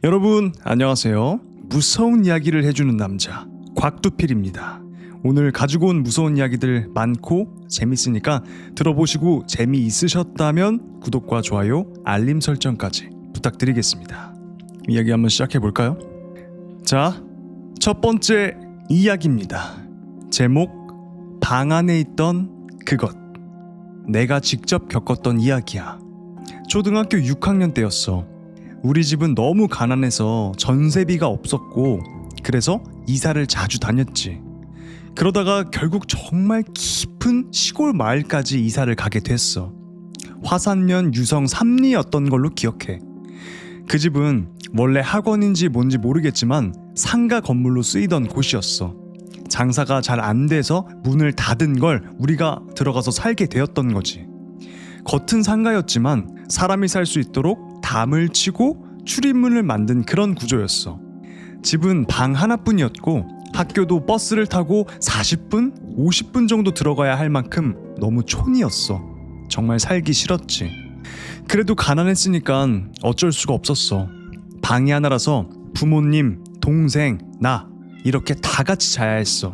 여러분 안녕하세요. 무서운 이야기를 해주는 남자 곽두필입니다. 오늘 가지고 온 무서운 이야기들 많고 재밌으니까 들어보시고 재미있으셨다면 구독과 좋아요, 알림 설정까지 부탁드리겠습니다. 이야기 한번 시작해볼까요? 자, 첫 번째 이야기입니다. 제목 방 안에 있던 그것. 내가 직접 겪었던 이야기야. 초등학교 6학년 때였어. 우리 집은 너무 가난해서 전세비가 없었고 그래서 이사를 자주 다녔지. 그러다가 결국 정말 깊은 시골 마을까지 이사를 가게 됐어. 화산면 유성 삼리였던 걸로 기억해. 그 집은 원래 학원인지 뭔지 모르겠지만 상가 건물로 쓰이던 곳이었어. 장사가 잘 안 돼서 문을 닫은 걸 우리가 들어가서 살게 되었던 거지. 겉은 상가였지만 사람이 살 수 있도록 담을 치고 출입문을 만든 그런 구조였어. 집은 방 하나뿐이었고 학교도 버스를 타고 40분, 50분 정도 들어가야 할 만큼 너무 촌이었어. 정말 살기 싫었지. 그래도 가난했으니까 어쩔 수가 없었어. 방이 하나라서 부모님, 동생, 나 이렇게 다 같이 자야 했어.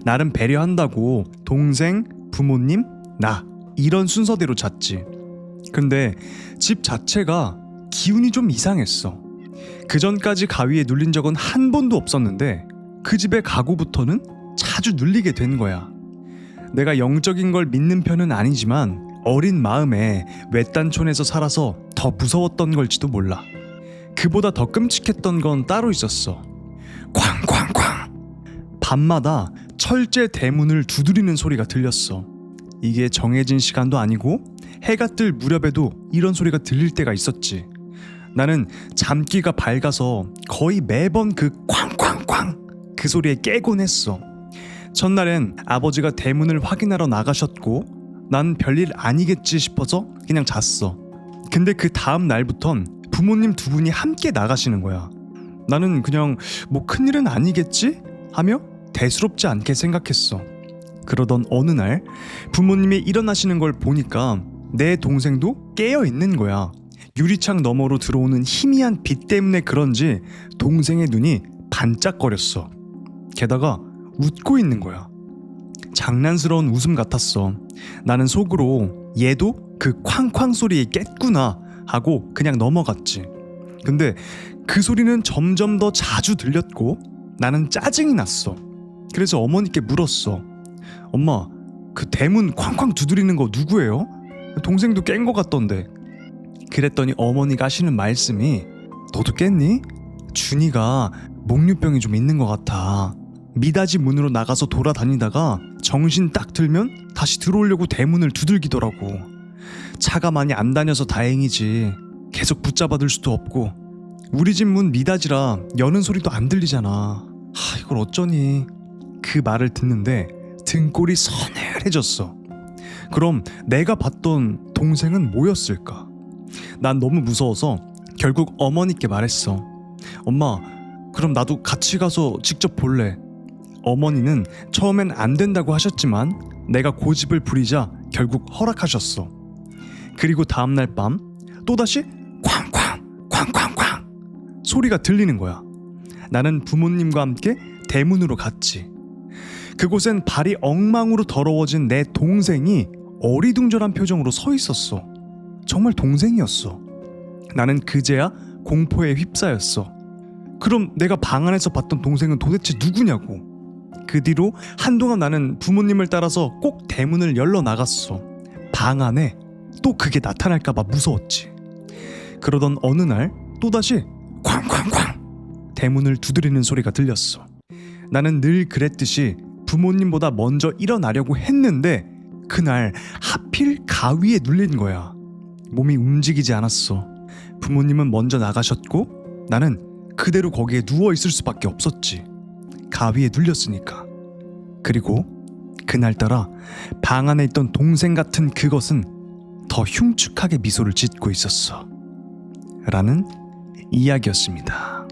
나름 배려한다고 동생, 부모님, 나 이런 순서대로 잤지. 근데 집 자체가 기운이 좀 이상했어. 그 전까지 가위에 눌린 적은 한 번도 없었는데 그 집에 가고부터는 자주 눌리게 된 거야. 내가 영적인 걸 믿는 편은 아니지만 어린 마음에 외딴촌에서 살아서 더 무서웠던 걸지도 몰라. 그보다 더 끔찍했던 건 따로 있었어. 쾅쾅쾅! 밤마다 철제 대문을 두드리는 소리가 들렸어. 이게 정해진 시간도 아니고 해가 뜰 무렵에도 이런 소리가 들릴 때가 있었지. 나는 잠기가 밝아서 거의 매번 그 쾅쾅쾅 그 소리에 깨곤 했어. 첫날엔 아버지가 대문을 확인하러 나가셨고 난 별일 아니겠지 싶어서 그냥 잤어. 근데 그 다음 날부턴 부모님 두 분이 함께 나가시는 거야. 나는 그냥 뭐 큰일은 아니겠지? 하며 대수롭지 않게 생각했어. 그러던 어느 날 부모님이 일어나시는 걸 보니까 내 동생도 깨어 있는 거야. 유리창 너머로 들어오는 희미한 빛 때문에 그런지 동생의 눈이 반짝거렸어. 게다가 웃고 있는 거야. 장난스러운 웃음 같았어. 나는 속으로 얘도 그 쾅쾅 소리에 깼구나 하고 그냥 넘어갔지. 근데 그 소리는 점점 더 자주 들렸고 나는 짜증이 났어. 그래서 어머니께 물었어. 엄마, 그 대문 쾅쾅 두드리는 거 누구예요? 동생도 깬 거 같던데. 그랬더니 어머니가 하시는 말씀이 너도 깼니? 준이가 목류병이 좀 있는 것 같아. 미닫이 문으로 나가서 돌아다니다가 정신 딱 들면 다시 들어오려고 대문을 두들기더라고. 차가 많이 안 다녀서 다행이지. 계속 붙잡아둘 수도 없고 우리 집 문 미닫이라 여는 소리도 안 들리잖아. 이걸 어쩌니. 그 말을 듣는데 등골이 서늘해졌어. 그럼 내가 봤던 동생은 뭐였을까? 난 너무 무서워서 결국 어머니께 말했어. 엄마, 그럼 나도 같이 가서 직접 볼래. 어머니는 처음엔 안 된다고 하셨지만 내가 고집을 부리자 결국 허락하셨어. 그리고 다음날 밤 또다시 쾅쾅 쾅쾅쾅 소리가 들리는 거야. 나는 부모님과 함께 대문으로 갔지. 그곳엔 발이 엉망으로 더러워진 내 동생이 어리둥절한 표정으로 서 있었어. 정말 동생이었어. 나는 그제야 공포에 휩싸였어. 그럼 내가 방 안에서 봤던 동생은 도대체 누구냐고. 그 뒤로 한동안 나는 부모님을 따라서 꼭 대문을 열러 나갔어. 방 안에 또 그게 나타날까봐 무서웠지. 그러던 어느 날 또다시 쾅쾅쾅 대문을 두드리는 소리가 들렸어. 나는 늘 그랬듯이 부모님보다 먼저 일어나려고 했는데 그날 하필 가위에 눌린 거야. 몸이 움직이지 않았어. 부모님은 먼저 나가셨고 나는 그대로 거기에 누워있을 수밖에 없었지. 가위에 눌렸으니까. 그리고 그날따라 방 안에 있던 동생 같은 그것은 더 흉측하게 미소를 짓고 있었어. 라는 이야기였습니다.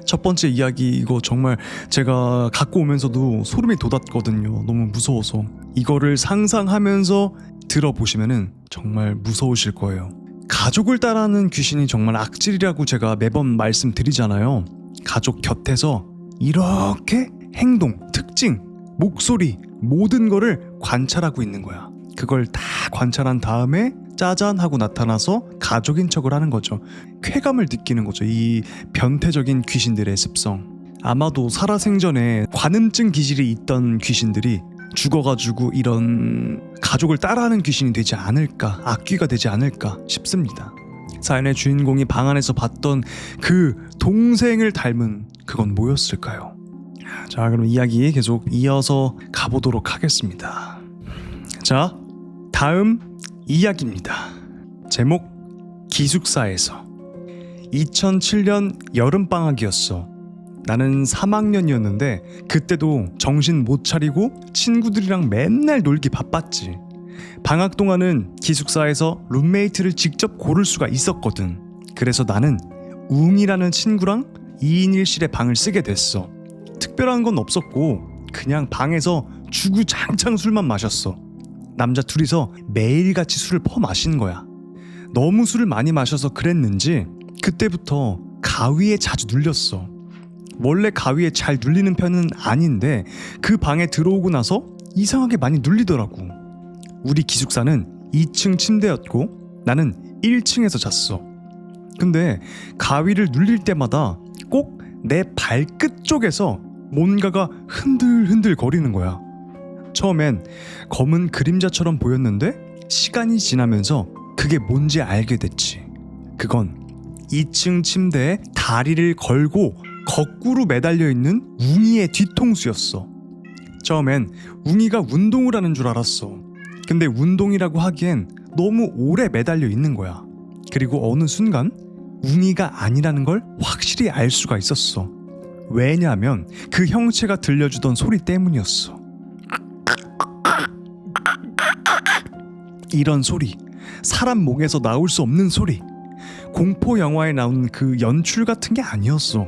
첫 번째 이야기 이거 정말 제가 갖고 오면서도 소름이 돋았거든요. 너무 무서워서. 이거를 상상하면서 들어보시면은 정말 무서우실 거예요. 가족을 따라하는 귀신이 정말 악질이라고 제가 매번 말씀드리잖아요. 가족 곁에서 이렇게 행동, 특징, 목소리 모든 거를 관찰하고 있는 거야. 그걸 다 관찰한 다음에 짜잔 하고 나타나서 가족인 척을 하는 거죠. 쾌감을 느끼는 거죠. 이 변태적인 귀신들의 습성. 아마도 살아생전에 관음증 기질이 있던 귀신들이 죽어가지고 이런 가족을 따라하는 귀신이 되지 않을까, 악귀가 되지 않을까 싶습니다. 사연의 주인공이 방 안에서 봤던 그 동생을 닮은 그건 뭐였을까요? 자, 그럼 이야기 계속 이어서 가보도록 하겠습니다. 자, 다음 이야기입니다. 제목 기숙사에서. 2007년 여름방학이었어. 나는 3학년이었는데 그때도 정신 못 차리고 친구들이랑 맨날 놀기 바빴지. 방학 동안은 기숙사에서 룸메이트를 직접 고를 수가 있었거든. 그래서 나는 웅이라는 친구랑 2인 1실의 방을 쓰게 됐어. 특별한 건 없었고 그냥 방에서 주구장창 술만 마셨어. 남자 둘이서 매일같이 술을 퍼마신 거야. 너무 술을 많이 마셔서 그랬는지 그때부터 가위에 자주 눌렸어. 원래 가위에 잘 눌리는 편은 아닌데 그 방에 들어오고 나서 이상하게 많이 눌리더라고. 우리 기숙사는 2층 침대였고 나는 1층에서 잤어. 근데 가위를 눌릴 때마다 꼭 내 발끝 쪽에서 뭔가가 흔들흔들 거리는 거야. 처음엔 검은 그림자처럼 보였는데 시간이 지나면서 그게 뭔지 알게 됐지. 그건 2층 침대에 다리를 걸고 거꾸로 매달려 있는 웅이의 뒤통수였어. 처음엔 웅이가 운동을 하는 줄 알았어. 근데 운동이라고 하기엔 너무 오래 매달려 있는 거야. 그리고 어느 순간 웅이가 아니라는 걸 확실히 알 수가 있었어. 왜냐하면 그 형체가 들려주던 소리 때문이었어. 이런 소리, 사람 목에서 나올 수 없는 소리. 공포 영화에 나오는 그 연출 같은 게 아니었어.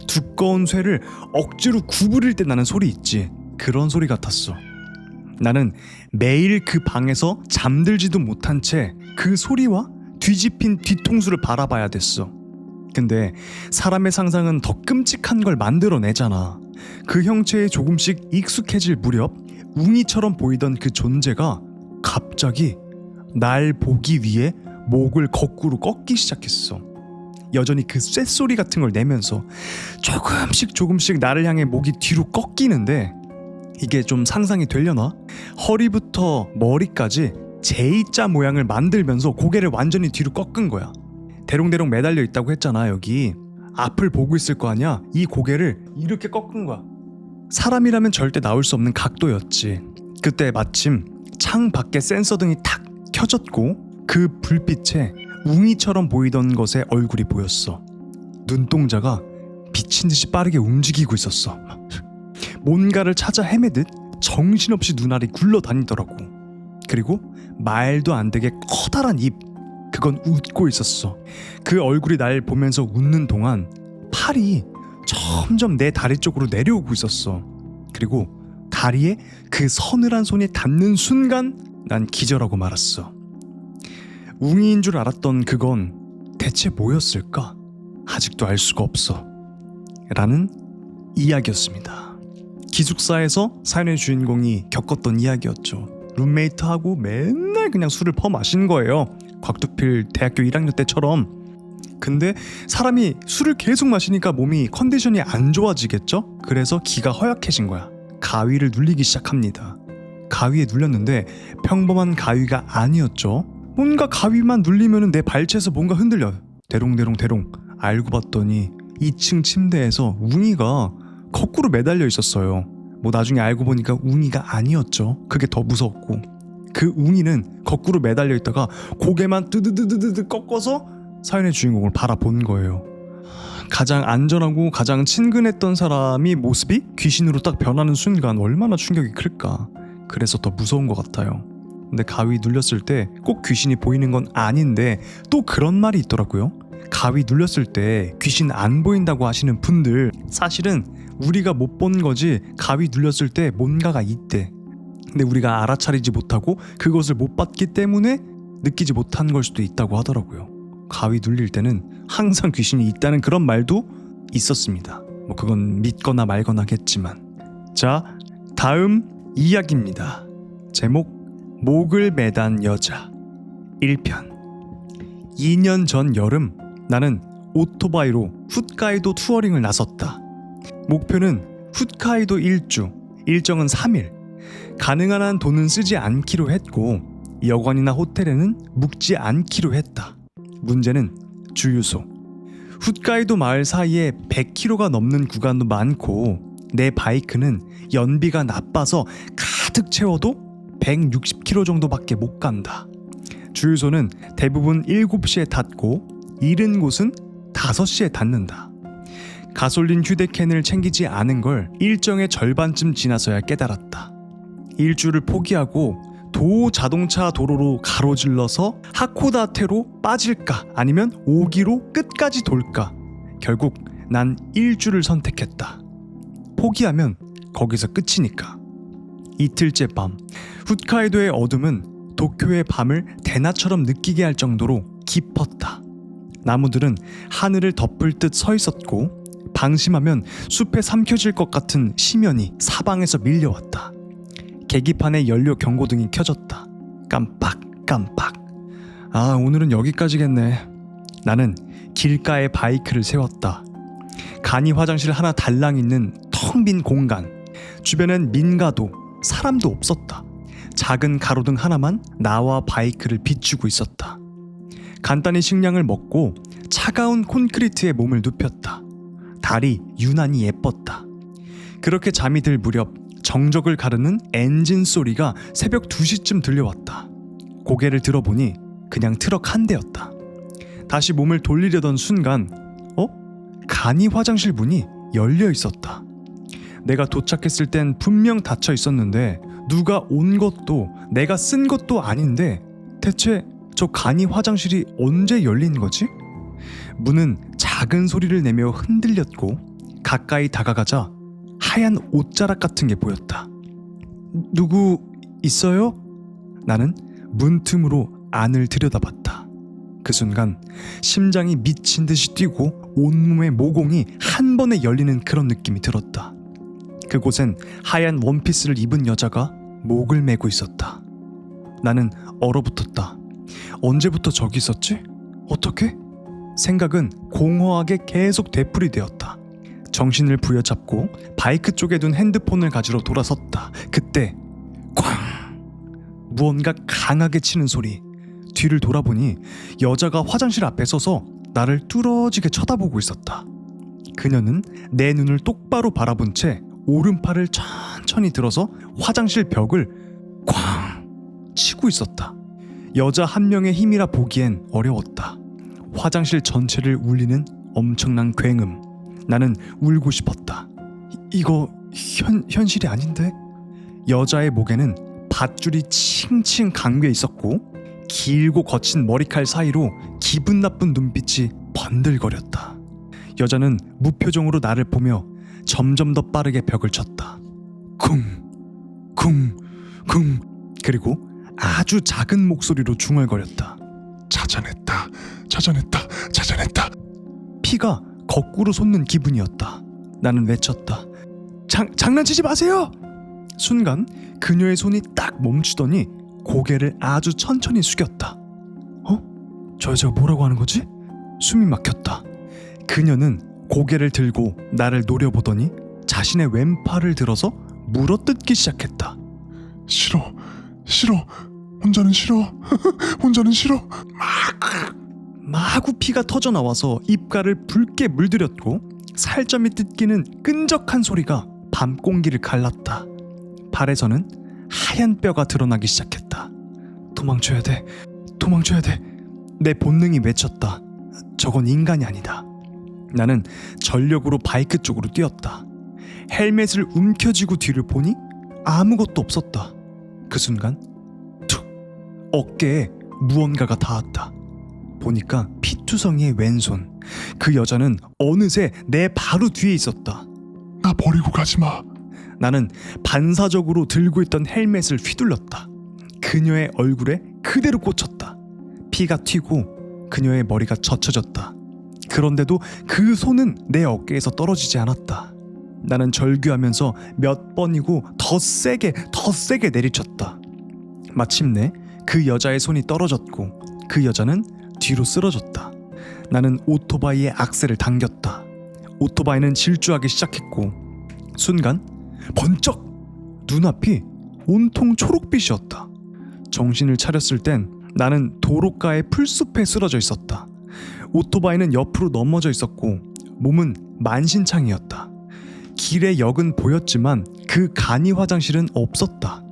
두꺼운 쇠를 억지로 구부릴 때 나는 소리 있지. 그런 소리 같았어. 나는 매일 그 방에서 잠들지도 못한 채 그 소리와 뒤집힌 뒤통수를 바라봐야 됐어. 근데 사람의 상상은 더 끔찍한 걸 만들어내잖아. 그 형체에 조금씩 익숙해질 무렵 웅이처럼 보이던 그 존재가 갑자기 날 보기 위해 목을 거꾸로 꺾기 시작했어. 여전히 그 쇳소리 같은 걸 내면서 조금씩 나를 향해 목이 뒤로 꺾이는데 이게 좀 상상이 되려나? 허리부터 머리까지 J자 모양을 만들면서 고개를 완전히 뒤로 꺾은 거야. 대롱대롱 매달려 있다고 했잖아. 여기 앞을 보고 있을 거 아니야. 이 고개를 이렇게 꺾은 거야. 사람이라면 절대 나올 수 없는 각도였지. 그때 마침 창 밖에 센서 등이 탁 켜졌고 그 불빛에 웅이처럼 보이던 것의 얼굴이 보였어. 눈동자가 미친 듯이 빠르게 움직이고 있었어. 뭔가를 찾아 헤매듯 정신없이 눈알이 굴러다니더라고. 그리고 말도 안 되게 커다란 입, 그건 웃고 있었어. 그 얼굴이 날 보면서 웃는 동안 팔이 점점 내 다리 쪽으로 내려오고 있었어. 그리고 다리에 그 서늘한 손이 닿는 순간 난 기절하고 말았어. 웅이인 줄 알았던 그건 대체 뭐였을까? 아직도 알 수가 없어. 라는 이야기였습니다. 기숙사에서 사연의 주인공이 겪었던 이야기였죠. 룸메이트하고 맨날 그냥 술을 퍼마신 거예요. 곽두필 대학교 1학년 때처럼. 근데 사람이 술을 계속 마시니까 몸이 컨디션이 안 좋아지겠죠? 그래서 기가 허약해진 거야. 가위를 눌리기 시작합니다. 가위에 눌렸는데 평범한 가위가 아니었죠. 뭔가 가위만 눌리면 내 발치에서 뭔가 흔들려. 대롱대롱 알고 봤더니 2층 침대에서 웅이가 거꾸로 매달려 있었어요. 뭐 나중에 알고 보니까 웅이가 아니었죠. 그게 더 무서웠고, 그 웅이는 거꾸로 매달려 있다가 고개만 뜨드드드드 꺾어서 사연의 주인공을 바라본 거예요. 가장 안전하고 가장 친근했던 사람이 모습이 귀신으로 딱 변하는 순간 얼마나 충격이 클까. 그래서 더 무서운 것 같아요. 근데 가위 눌렸을 때 꼭 귀신이 보이는 건 아닌데 또 그런 말이 있더라고요. 가위 눌렸을 때 귀신 안 보인다고 하시는 분들, 사실은 우리가 못 본 거지 가위 눌렸을 때 뭔가가 있대. 근데 우리가 알아차리지 못하고 그것을 못 봤기 때문에 느끼지 못한 걸 수도 있다고 하더라고요. 가위 눌릴 때는 항상 귀신이 있다는 그런 말도 있었습니다. 뭐 그건 믿거나 말거나겠지만. 자, 다음 이야기입니다. 제목 목을 매단 여자 1편. 2년 전 여름 나는 오토바이로 훗카이도 투어링을 나섰다. 목표는 훗카이도 일주, 일정은 3일. 가능한 한 돈은 쓰지 않기로 했고 여관이나 호텔에는 묵지 않기로 했다. 문제는 주유소. 훗카이도 마을 사이에 100km가 넘는 구간도 많고 내 바이크는 연비가 나빠서 가득 채워도 160km 정도밖에 못 간다. 주유소는 대부분 7시에 닫고 이른 곳은 5시에 닫는다. 가솔린 휴대캔을 챙기지 않은 걸 일정의 절반쯤 지나서야 깨달았다. 일주를 포기하고 도 자동차 도로로 가로질러서 하코다테로 빠질까 아니면 오기로 끝까지 돌까. 결국 난 일주를 선택했다. 포기하면 거기서 끝이니까. 이틀째 밤, 훗카이도의 어둠은 도쿄의 밤을 대낮처럼 느끼게 할 정도로 깊었다. 나무들은 하늘을 덮을 듯 서 있었고 방심하면 숲에 삼켜질 것 같은 심연이 사방에서 밀려왔다. 계기판에 연료 경고등이 켜졌다. 깜빡깜빡. 아, 오늘은 여기까지겠네. 나는 길가에 바이크를 세웠다. 간이 화장실 하나 달랑 있는 텅 빈 공간. 주변엔 민가도 사람도 없었다. 작은 가로등 하나만 나와 바이크를 비추고 있었다. 간단히 식량을 먹고 차가운 콘크리트에 몸을 눕혔다. 달이 유난히 예뻤다. 그렇게 잠이 들 무렵 정적을 가르는 엔진 소리가 새벽 2시쯤 들려왔다. 고개를 들어보니 그냥 트럭 한 대였다. 다시 몸을 돌리려던 순간 간이 화장실 문이 열려 있었다. 내가 도착했을 땐 분명 닫혀 있었는데 누가 온 것도 내가 쓴 것도 아닌데 대체 저 간이 화장실이 언제 열린 거지? 문은 작은 소리를 내며 흔들렸고 가까이 다가가자 하얀 옷자락 같은 게 보였다. 누구 있어요? 나는 문틈으로 안을 들여다봤다. 그 순간 심장이 미친 듯이 뛰고 온몸의 모공이 한 번에 열리는 그런 느낌이 들었다. 그곳엔 하얀 원피스를 입은 여자가 목을 메고 있었다. 나는 얼어붙었다. 언제부터 저기 있었지? 어떻게? 생각은 공허하게 계속 되풀이되었다. 정신을 부여잡고 바이크 쪽에 둔 핸드폰을 가지러 돌아섰다. 그때 쾅! 무언가 강하게 치는 소리. 뒤를 돌아보니 여자가 화장실 앞에 서서 나를 뚫어지게 쳐다보고 있었다. 그녀는 내 눈을 똑바로 바라본 채 오른팔을 천천히 들어서 화장실 벽을 쾅! 치고 있었다. 여자 한 명의 힘이라 보기엔 어려웠다. 화장실 전체를 울리는 엄청난 굉음. 나는 울고 싶었다. 이거 현실이 아닌데? 여자의 목에는 밧줄이 칭칭 감겨 있었고 길고 거친 머리칼 사이로 기분 나쁜 눈빛이 번들거렸다. 여자는 무표정으로 나를 보며 점점 더 빠르게 벽을 쳤다. 쿵, 쿵, 쿵. 그리고 아주 작은 목소리로 중얼거렸다. 찾아냈다, 찾아냈다, 찾아냈다. 피가 거꾸로 솟는 기분이었다. 나는 외쳤다. 장난치지 마세요! 순간 그녀의 손이 딱 멈추더니 고개를 아주 천천히 숙였다. 저 여자가 뭐라고 하는 거지? 숨이 막혔다. 그녀는 고개를 들고 나를 노려보더니 자신의 왼팔을 들어서 물어뜯기 시작했다. 싫어, 싫어. 혼자는 싫어. 혼자는 싫어. 마구 피가 터져 나와서 입가를 붉게 물들였고 살점이 뜯기는 끈적한 소리가 밤 공기를 갈랐다. 발에서는 하얀 뼈가 드러나기 시작했다. 도망쳐야 돼. 도망쳐야 돼. 내 본능이 외쳤다. 저건 인간이 아니다. 나는 전력으로 바이크 쪽으로 뛰었다. 헬멧을 움켜쥐고 뒤를 보니 아무것도 없었다. 그 순간 툭! 어깨에 무언가가 닿았다. 보니까 피투성이의 왼손. 그 여자는 어느새 내 바로 뒤에 있었다. 나 버리고 가지마. 나는 반사적으로 들고 있던 헬멧을 휘둘렀다. 그녀의 얼굴에 그대로 꽂혔다. 피가 튀고 그녀의 머리가 젖혀졌다. 그런데도 그 손은 내 어깨에서 떨어지지 않았다. 나는 절규하면서 몇 번이고 더 세게 내리쳤다. 마침내 그 여자의 손이 떨어졌고 그 여자는 뒤로 쓰러졌다. 나는 오토바이의 악셀을 당겼다. 오토바이는 질주하기 시작했고 순간 번쩍 눈앞이 온통 초록빛이었다. 정신을 차렸을 땐 나는 도로가의 풀숲에 쓰러져 있었다. 오토바이는 옆으로 넘어져 있었고 몸은 만신창이었다. 길에 역은 보였지만 그 간이 화장실은 없었다.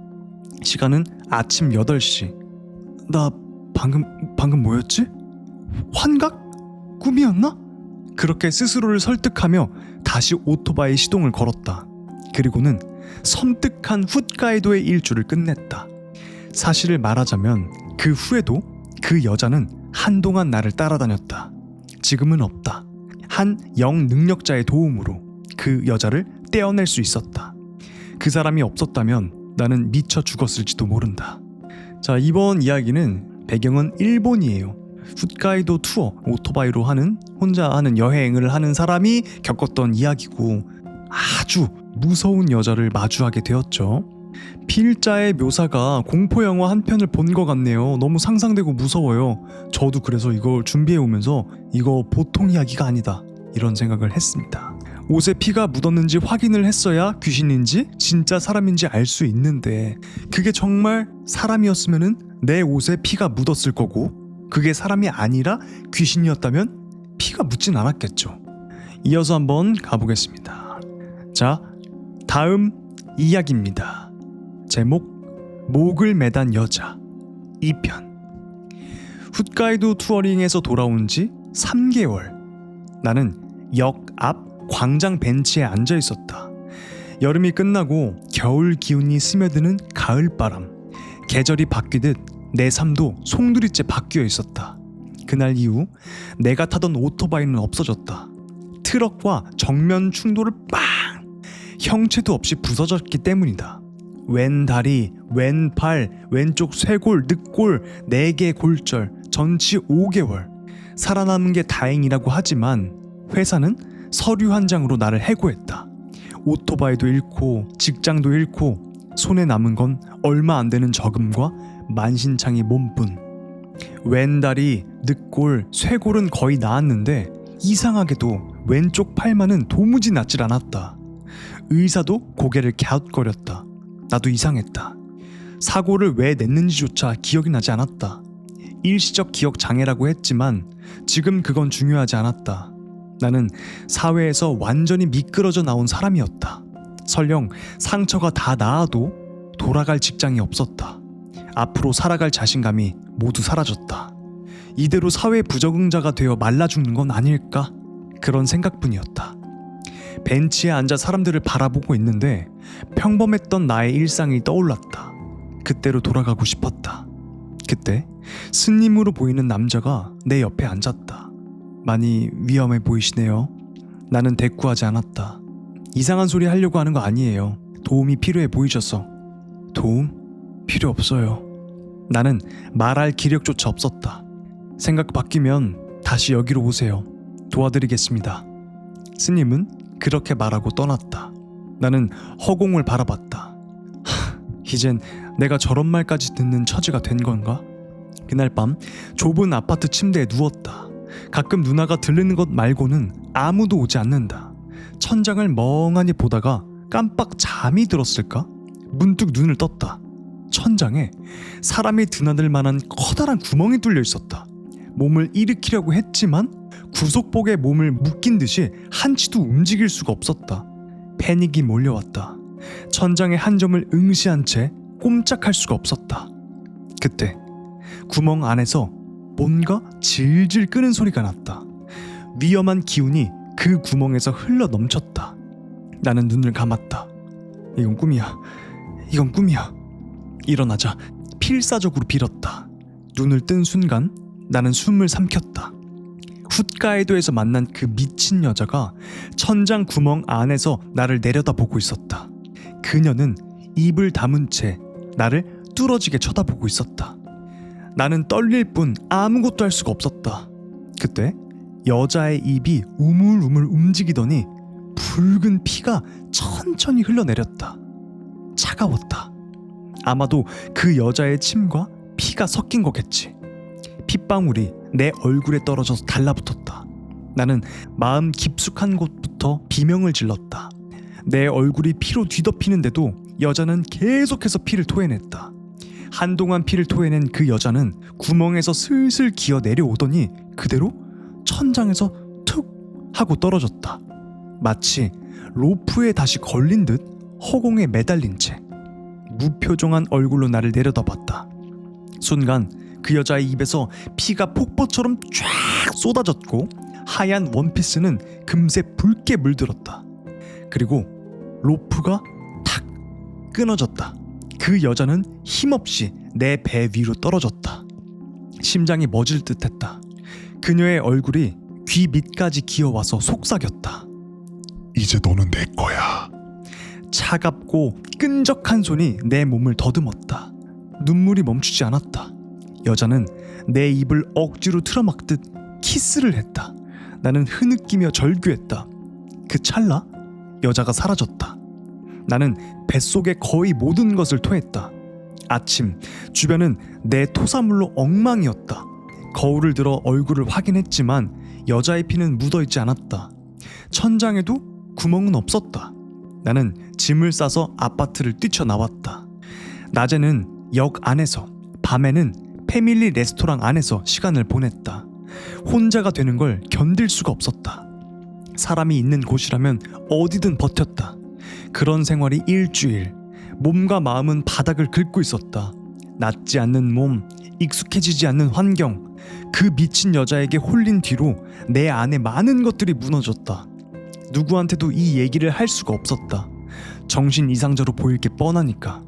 시간은 아침 8시. 나 방금 뭐였지? 환각? 꿈이었나? 그렇게 스스로를 설득하며 다시 오토바이 시동을 걸었다. 그리고는 섬뜩한 훗가이도의 일주를 끝냈다. 사실을 말하자면 그 후에도 그 여자는 한동안 나를 따라다녔다. 지금은 없다. 한 영능력자의 도움으로 그 여자를 떼어낼 수 있었다. 그 사람이 없었다면 나는 미쳐 죽었을지도 모른다. 자, 이번 이야기는 배경은 일본이에요. 훗가이도 투어, 오토바이로 혼자 하는 여행을 하는 사람이 겪었던 이야기고 아주 무서운 여자를 마주하게 되었죠. 필자의 묘사가 공포영화 한 편을 본 것 같네요. 너무 상상되고 무서워요. 저도 그래서 이걸 준비해오면서 이거 보통 이야기가 아니다 이런 생각을 했습니다. 옷에 피가 묻었는지 확인을 했어야 귀신인지 진짜 사람인지 알 수 있는데 그게 정말 사람이었으면 내 옷에 피가 묻었을 거고 그게 사람이 아니라 귀신이었다면 피가 묻진 않았겠죠. 이어서 한번 가보겠습니다. 자, 다음 이야기입니다. 제목 목을 매단 여자 2편. 훗가이도 투어링에서 돌아온 지 3개월. 나는 역 앞 광장 벤치에 앉아 있었다. 여름이 끝나고 겨울 기운이 스며드는 가을바람. 계절이 바뀌듯 내 삶도 송두리째 바뀌어 있었다. 그날 이후 내가 타던 오토바이는 없어졌다. 트럭과 정면 충돌을 빵! 형체도 없이 부서졌기 때문이다. 왼 다리, 왼 팔, 왼쪽 쇄골, 늑골, 4개 골절, 전치 5개월. 살아남은 게 다행이라고 하지만 회사는 서류 한 장으로 나를 해고했다. 오토바이도 잃고 직장도 잃고 손에 남은 건 얼마 안 되는 저금과 만신창이 몸뿐. 왼다리, 늑골, 쇄골은 거의 나았는데 이상하게도 왼쪽 팔만은 도무지 낫질 않았다. 의사도 고개를 갸웃거렸다. 나도 이상했다. 사고를 왜 냈는지조차 기억이 나지 않았다. 일시적 기억 장애라고 했지만 지금 그건 중요하지 않았다. 나는 사회에서 완전히 미끄러져 나온 사람이었다. 설령 상처가 다 나아도 돌아갈 직장이 없었다. 앞으로 살아갈 자신감이 모두 사라졌다. 이대로 사회 부적응자가 되어 말라 죽는 건 아닐까? 그런 생각뿐이었다. 벤치에 앉아 사람들을 바라보고 있는데 평범했던 나의 일상이 떠올랐다. 그때로 돌아가고 싶었다. 그때 스님으로 보이는 남자가 내 옆에 앉았다. 많이 위험해 보이시네요. 나는 대꾸하지 않았다. 이상한 소리 하려고 하는 거 아니에요. 도움이 필요해 보이셔서. 도움? 필요 없어요. 나는 말할 기력조차 없었다. 생각 바뀌면 다시 여기로 오세요. 도와드리겠습니다. 스님은 그렇게 말하고 떠났다. 나는 허공을 바라봤다. 이젠 내가 저런 말까지 듣는 처지가 된 건가? 그날 밤 좁은 아파트 침대에 누웠다. 가끔 누나가 들르는 것 말고는 아무도 오지 않는다. 천장을 멍하니 보다가 깜빡 잠이 들었을까? 문득 눈을 떴다. 천장에 사람이 드나들 만한 커다란 구멍이 뚫려 있었다. 몸을 일으키려고 했지만 구속복에 몸을 묶인 듯이 한치도 움직일 수가 없었다. 패닉이 몰려왔다. 천장의 한 점을 응시한 채 꼼짝할 수가 없었다. 그때 구멍 안에서 뭔가 질질 끄는 소리가 났다. 위험한 기운이 그 구멍에서 흘러 넘쳤다. 나는 눈을 감았다. 이건 꿈이야. 이건 꿈이야. 일어나자 필사적으로 빌었다. 눈을 뜬 순간 나는 숨을 삼켰다. 훗가이도에서 만난 그 미친 여자가 천장 구멍 안에서 나를 내려다보고 있었다. 그녀는 입을 다문 채 나를 뚫어지게 쳐다보고 있었다. 나는 떨릴 뿐 아무것도 할 수가 없었다. 그때 여자의 입이 우물우물 움직이더니 붉은 피가 천천히 흘러내렸다. 차가웠다. 아마도 그 여자의 침과 피가 섞인 거겠지. 핏방울이 내 얼굴에 떨어져서 달라붙었다. 나는 마음 깊숙한 곳부터 비명을 질렀다. 내 얼굴이 피로 뒤덮이는데도 여자는 계속해서 피를 토해냈다. 한동안 피를 토해낸 그 여자는 구멍에서 슬슬 기어 내려오더니 그대로 천장에서 툭 하고 떨어졌다. 마치 로프에 다시 걸린 듯 허공에 매달린 채 무표정한 얼굴로 나를 내려다봤다. 순간 그 여자의 입에서 피가 폭포처럼 쫙 쏟아졌고 하얀 원피스는 금세 붉게 물들었다. 그리고 로프가 탁 끊어졌다. 그 여자는 힘없이 내 배 위로 떨어졌다. 심장이 멎을 듯했다. 그녀의 얼굴이 귀 밑까지 기어와서 속삭였다. 이제 너는 내 거야. 차갑고 끈적한 손이 내 몸을 더듬었다. 눈물이 멈추지 않았다. 여자는 내 입을 억지로 틀어막듯 키스를 했다. 나는 흐느끼며 절규했다. 그 찰나 여자가 사라졌다. 나는 뱃속의 거의 모든 것을 토했다. 아침 주변은 내 토사물로 엉망이었다. 거울을 들어 얼굴을 확인했지만 여자의 피는 묻어있지 않았다. 천장에도 구멍은 없었다. 나는 짐을 싸서 아파트를 뛰쳐나왔다. 낮에는 역 안에서, 밤에는 패밀리 레스토랑 안에서 시간을 보냈다. 혼자가 되는 걸 견딜 수가 없었다. 사람이 있는 곳이라면 어디든 버텼다. 그런 생활이 일주일. 몸과 마음은 바닥을 긁고 있었다. 낫지 않는 몸, 익숙해지지 않는 환경, 그 미친 여자에게 홀린 뒤로 내 안에 많은 것들이 무너졌다. 누구한테도 이 얘기를 할 수가 없었다. 정신 이상자로 보일 게 뻔하니까.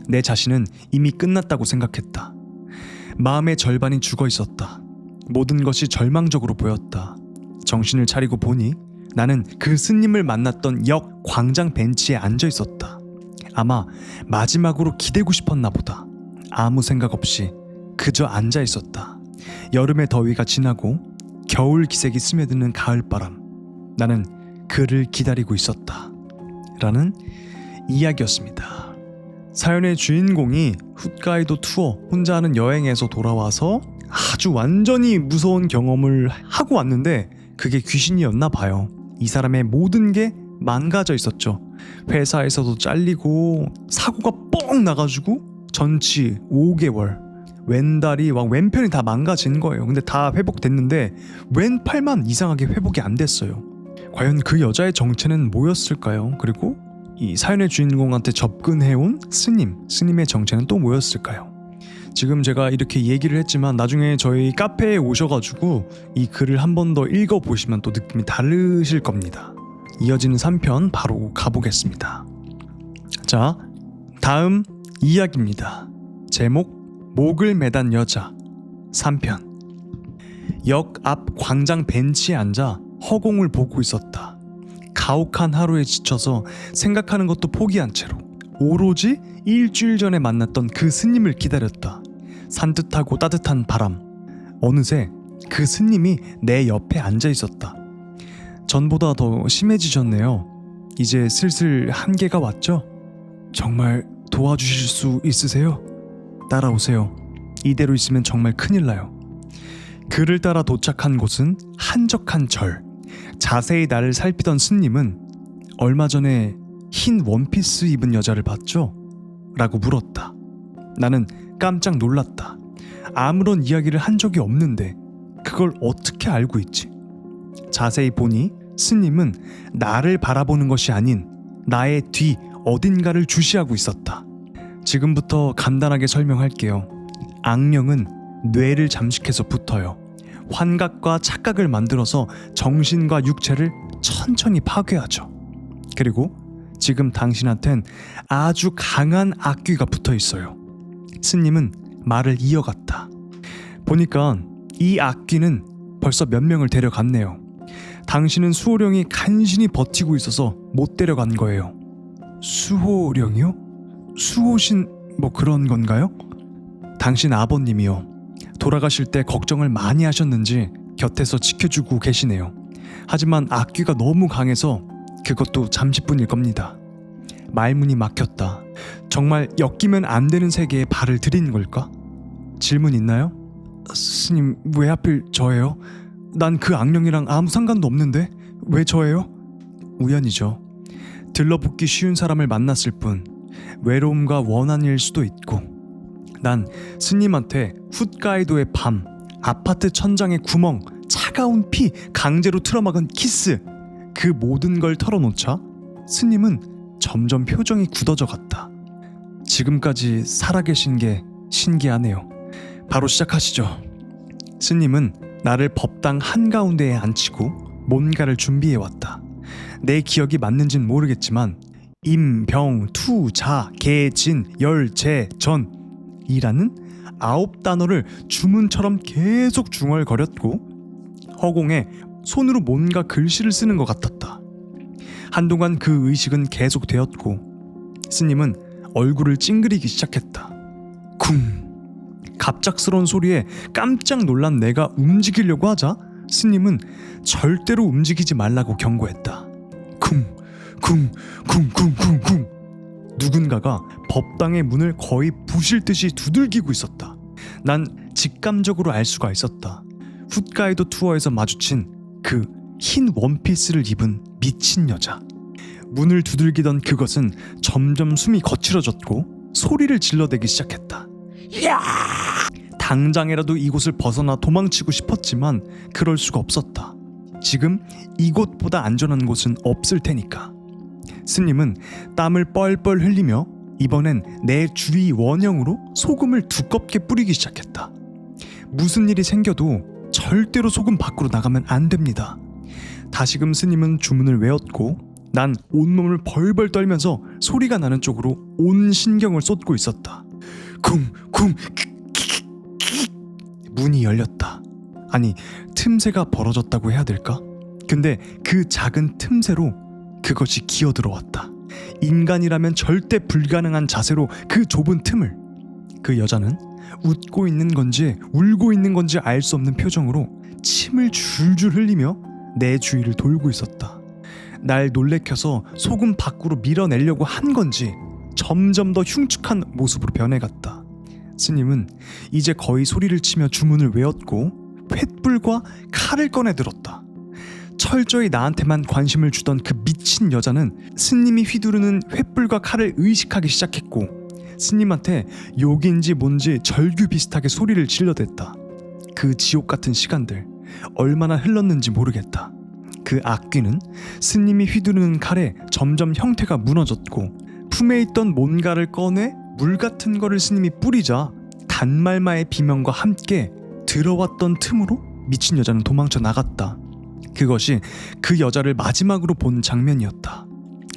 내 자신은 이미 끝났다고 생각했다. 마음의 절반이 죽어 있었다. 모든 것이 절망적으로 보였다. 정신을 차리고 보니 나는 그 스님을 만났던 역 광장 벤치에 앉아 있었다. 아마 마지막으로 기대고 싶었나 보다. 아무 생각 없이 그저 앉아 있었다. 여름의 더위가 지나고 겨울 기색이 스며드는 가을바람. 나는 그를 기다리고 있었다. 라는 이야기였습니다. 사연의 주인공이 홋카이도 투어 혼자 하는 여행에서 돌아와서 아주 완전히 무서운 경험을 하고 왔는데 그게 귀신이었나 봐요. 이 사람의 모든 게 망가져 있었죠. 회사에서도 잘리고 사고가 뻥 나가지고 전치 5개월 왼다리 왼편이 다 망가진 거예요. 근데 다 회복됐는데 왼팔만 이상하게 회복이 안 됐어요. 과연 그 여자의 정체는 뭐였을까요? 그리고 이 사연의 주인공한테 접근해온 스님의 정체는 또 뭐였을까요? 지금 제가 이렇게 얘기를 했지만 나중에 저희 카페에 오셔가지고 이 글을 한 번 더 읽어보시면 또 느낌이 다르실 겁니다. 이어지는 3편 바로 가보겠습니다. 자, 다음 이야기입니다. 제목 목을 매단 여자 3편. 역 앞 광장 벤치에 앉아 허공을 보고 있었다. 가혹한 하루에 지쳐서 생각하는 것도 포기한 채로 오로지 일주일 전에 만났던 그 스님을 기다렸다. 산뜻하고 따뜻한 바람. 어느새 그 스님이 내 옆에 앉아 있었다. 전보다 더 심해지셨네요. 이제 슬슬 한계가 왔죠? 정말 도와주실 수 있으세요? 따라오세요. 이대로 있으면 정말 큰일 나요. 그를 따라 도착한 곳은 한적한 절. 자세히 나를 살피던 스님은 얼마 전에 흰 원피스 입은 여자를 봤죠? 라고 물었다. 나는 깜짝 놀랐다. 아무런 이야기를 한 적이 없는데 그걸 어떻게 알고 있지? 자세히 보니 스님은 나를 바라보는 것이 아닌 나의 뒤 어딘가를 주시하고 있었다. 지금부터 간단하게 설명할게요. 악령은 뇌를 잠식해서 붙어요. 환각과 착각을 만들어서 정신과 육체를 천천히 파괴하죠. 그리고 지금 당신한텐 아주 강한 악귀가 붙어 있어요. 스님은 말을 이어갔다. 보니까 이 악귀는 벌써 몇 명을 데려갔네요. 당신은 수호령이 간신히 버티고 있어서 못 데려간 거예요. 수호령이요? 수호신 뭐 그런 건가요? 당신 아버님이요. 돌아가실 때 걱정을 많이 하셨는지 곁에서 지켜주고 계시네요. 하지만 악귀가 너무 강해서 그것도 잠시뿐일 겁니다. 말문이 막혔다. 정말 엮이면 안 되는 세계에 발을 들인 걸까? 질문 있나요? 스님, 왜 하필 저예요? 난 그 악령이랑 아무 상관도 없는데 왜 저예요? 우연이죠. 들러붙기 쉬운 사람을 만났을 뿐 외로움과 원한일 수도 있고, 난 스님한테 훗가이도의 밤, 아파트 천장의 구멍, 차가운 피, 강제로 틀어막은 키스, 그 모든 걸 털어놓자 스님은 점점 표정이 굳어져 갔다. 지금까지 살아계신 게 신기하네요. 바로 시작하시죠. 스님은 나를 법당 한가운데에 앉히고 뭔가를 준비해왔다. 내 기억이 맞는진 모르겠지만 임, 병, 투, 자, 개, 진, 열, 제, 전 이라는 9단어를 주문처럼 계속 중얼거렸고 허공에 손으로 뭔가 글씨를 쓰는 것 같았다. 한동안 그 의식은 계속되었고 스님은 얼굴을 찡그리기 시작했다. 쿵! 갑작스러운 소리에 깜짝 놀란 내가 움직이려고 하자 스님은 절대로 움직이지 말라고 경고했다. 쿵! 쿵! 쿵! 쿵! 쿵! 쿵! 누군가가 법당의 문을 거의 부실 듯이 두들기고 있었다. 난 직감적으로 알 수가 있었다. 훗가이도 투어에서 마주친 그 흰 원피스를 입은 미친 여자. 문을 두들기던 그것은 점점 숨이 거칠어졌고 소리를 질러대기 시작했다. 야! 당장이라도 이곳을 벗어나 도망치고 싶었지만 그럴 수가 없었다. 지금 이곳보다 안전한 곳은 없을 테니까. 스님은 땀을 뻘뻘 흘리며 이번엔 내 주위 원형으로 소금을 두껍게 뿌리기 시작했다. 무슨 일이 생겨도 절대로 소금 밖으로 나가면 안 됩니다. 다시금 스님은 주문을 외웠고 난 온몸을 벌벌 떨면서 소리가 나는 쪽으로 온 신경을 쏟고 있었다. 쿵쿵. 문이 열렸다. 아니, 틈새가 벌어졌다고 해야 될까? 근데 그 작은 틈새로 그것이 기어들어왔다. 인간이라면 절대 불가능한 자세로 그 좁은 틈을. 그 여자는 웃고 있는 건지 울고 있는 건지 알 수 없는 표정으로 침을 줄줄 흘리며 내 주위를 돌고 있었다. 날 놀래켜서 소금 밖으로 밀어내려고 한 건지 점점 더 흉측한 모습으로 변해갔다. 스님은 이제 거의 소리를 치며 주문을 외웠고 횃불과 칼을 꺼내 들었다. 철저히 나한테만 관심을 주던 그 미친 여자는 스님이 휘두르는 횃불과 칼을 의식하기 시작했고 스님한테 욕인지 뭔지 절규 비슷하게 소리를 질러댔다. 그 지옥 같은 시간들 얼마나 흘렀는지 모르겠다. 그 악귀는 스님이 휘두르는 칼에 점점 형태가 무너졌고 품에 있던 뭔가를 꺼내 물 같은 거를 스님이 뿌리자 단말마의 비명과 함께 들어왔던 틈으로 미친 여자는 도망쳐 나갔다. 그것이 그 여자를 마지막으로 본 장면이었다.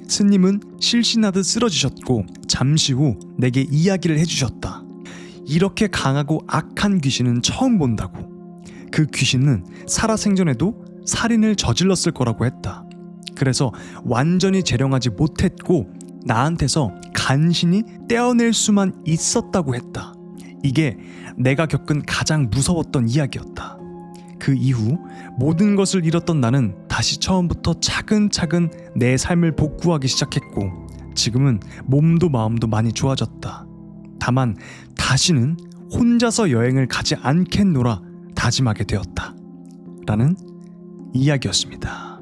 스님은 실신하듯 쓰러지셨고 잠시 후 내게 이야기를 해주셨다. 이렇게 강하고 악한 귀신은 처음 본다고. 그 귀신은 살아생전에도 살인을 저질렀을 거라고 했다. 그래서 완전히 재령하지 못했고 나한테서 간신히 떼어낼 수만 있었다고 했다. 이게 내가 겪은 가장 무서웠던 이야기였다. 그 이후 모든 것을 잃었던 나는 다시 처음부터 차근차근 내 삶을 복구하기 시작했고 지금은 몸도 마음도 많이 좋아졌다. 다만 다시는 혼자서 여행을 가지 않겠노라 다짐하게 되었다. 라는 이야기였습니다.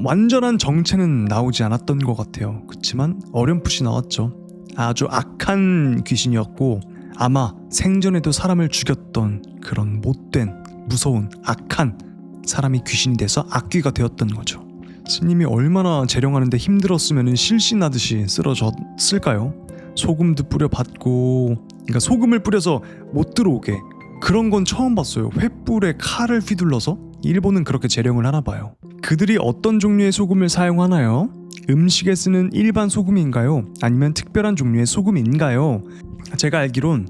완전한 정체는 나오지 않았던 것 같아요. 그렇지만 어렴풋이 나왔죠. 아주 악한 귀신이었고 아마 생전에도 사람을 죽였던 그런 못된 무서운 악한 사람이 귀신이 돼서 악귀가 되었던 거죠. 스님이 얼마나 재령하는데 힘들었으면 실신하듯이 쓰러졌을까요? 소금도 뿌려봤고, 그러니까 소금을 뿌려서 못 들어오게, 그런 건 처음 봤어요. 횃불에 칼을 휘둘러서. 일본은 그렇게 재령을 하나 봐요. 그들이 어떤 종류의 소금을 사용하나요? 음식에 쓰는 일반 소금인가요? 아니면 특별한 종류의 소금인가요? 제가 알기론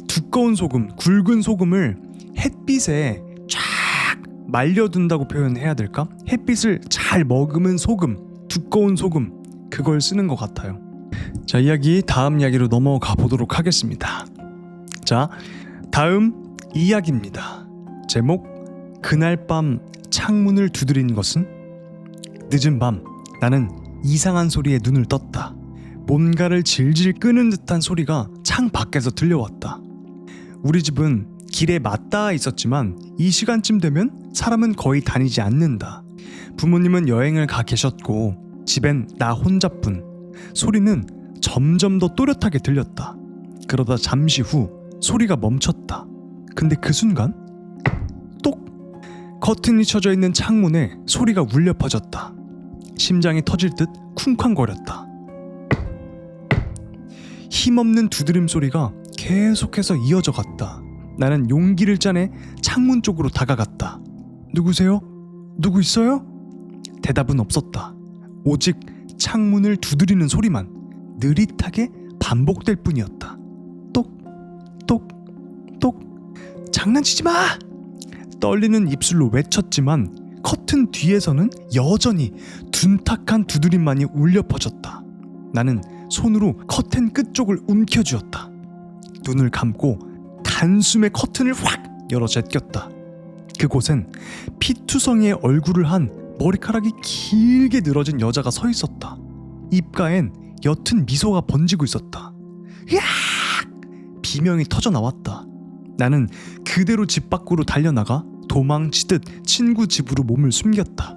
두꺼운 소금, 굵은 소금을 햇빛에 쫙 말려둔다고 표현해야 될까? 햇빛을 잘 머금은 소금, 두꺼운 소금, 그걸 쓰는 것 같아요. 자, 다음 이야기로 넘어가 보도록 하겠습니다. 자, 다음 이야기입니다. 제목 그날 밤 창문을 두드린 것은? 늦은 밤 나는 이상한 소리에 눈을 떴다. 뭔가를 질질 끄는 듯한 소리가 창 밖에서 들려왔다. 우리 집은 길에 맞닿아 있었지만 이 시간쯤 되면 사람은 거의 다니지 않는다. 부모님은 여행을 가 계셨고 집엔 나 혼자뿐. 소리는 점점 더 또렷하게 들렸다. 그러다 잠시 후 소리가 멈췄다. 근데 그 순간 똑! 커튼이 쳐져 있는 창문에 소리가 울려 퍼졌다. 심장이 터질 듯 쿵쾅거렸다. 힘없는 두드림 소리가 계속해서 이어져 갔다. 나는 용기를 짜내 창문 쪽으로 다가갔다. 누구세요? 누구 있어요? 대답은 없었다. 오직 창문을 두드리는 소리만 느릿하게 반복될 뿐이었다. 똑, 똑, 똑. 장난치지 마! 떨리는 입술로 외쳤지만 커튼 뒤에서는 여전히 둔탁한 두드림만이 울려 퍼졌다. 나는 손으로 커튼 끝쪽을 움켜쥐었다. 눈을 감고 단숨에 커튼을 확 열어 제꼈다. 그곳엔 피투성이의 얼굴을 한 머리카락이 길게 늘어진 여자가 서 있었다. 입가엔 옅은 미소가 번지고 있었다. 으악! 비명이 터져 나왔다. 나는 그대로 집 밖으로 달려나가 도망치듯 친구 집으로 몸을 숨겼다.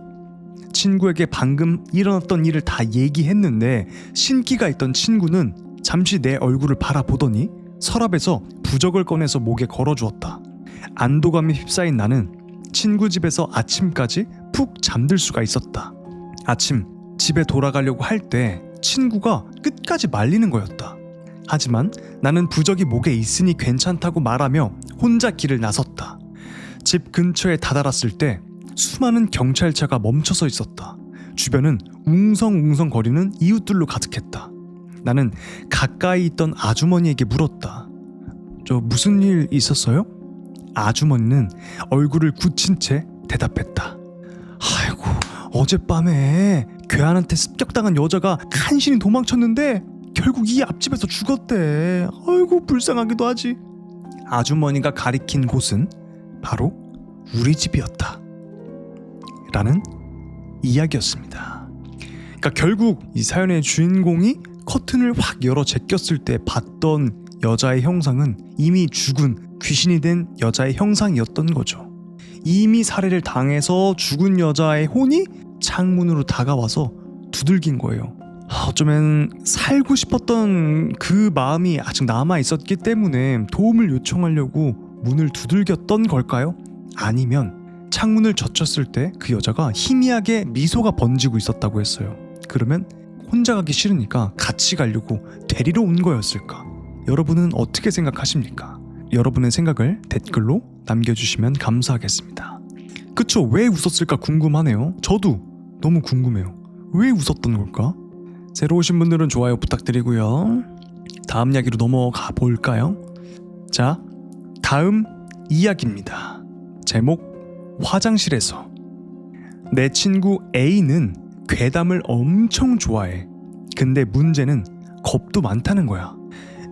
친구에게 방금 일어났던 일을 다 얘기했는데 신기가 있던 친구는 잠시 내 얼굴을 바라보더니 서랍에서 부적을 꺼내서 목에 걸어주었다. 안도감에 휩싸인 나는 친구 집에서 아침까지 푹 잠들 수가 있었다. 아침 집에 돌아가려고 할 때 친구가 끝까지 말리는 거였다. 하지만 나는 부적이 목에 있으니 괜찮다고 말하며 혼자 길을 나섰다. 집 근처에 다다랐을 때 수많은 경찰차가 멈춰서 있었다. 주변은 웅성웅성거리는 이웃들로 가득했다. 나는 가까이 있던 아주머니에게 물었다. 저 무슨 일 있었어요? 아주머니는 얼굴을 굳힌 채 대답했다. 아이고, 어젯밤에 괴한한테 습격당한 여자가 간신히 도망쳤는데 결국 이 앞집에서 죽었대. 아이고, 불쌍하기도 하지. 아주머니가 가리킨 곳은 바로 우리 집이었다. 라는 이야기였습니다. 그러니까 결국 이 사연의 주인공이 커튼을 확 열어 제꼈을 때 봤던 여자의 형상은 이미 죽은 귀신이 된 여자의 형상이었던 거죠. 이미 살해를 당해서 죽은 여자의 혼이 창문으로 다가와서 두들긴 거예요. 어쩌면 살고 싶었던 그 마음이 아직 남아 있었기 때문에 도움을 요청하려고 문을 두들겼던 걸까요? 아니면 창문을 젖혔을 때 그 여자가 희미하게 미소가 번지고 있었다고 했어요. 그러면 혼자 가기 싫으니까 같이 가려고 데리러 온 거였을까? 여러분은 어떻게 생각하십니까? 여러분의 생각을 댓글로 남겨주시면 감사하겠습니다. 그쵸? 왜 웃었을까 궁금하네요. 저도 너무 궁금해요. 왜 웃었던 걸까? 새로 오신 분들은 좋아요 부탁드리고요. 다음 이야기로 넘어가 볼까요? 자, 다음 이야기입니다. 제목 화장실에서. 내 친구 A는 괴담을 엄청 좋아해. 근데 문제는 겁도 많다는 거야.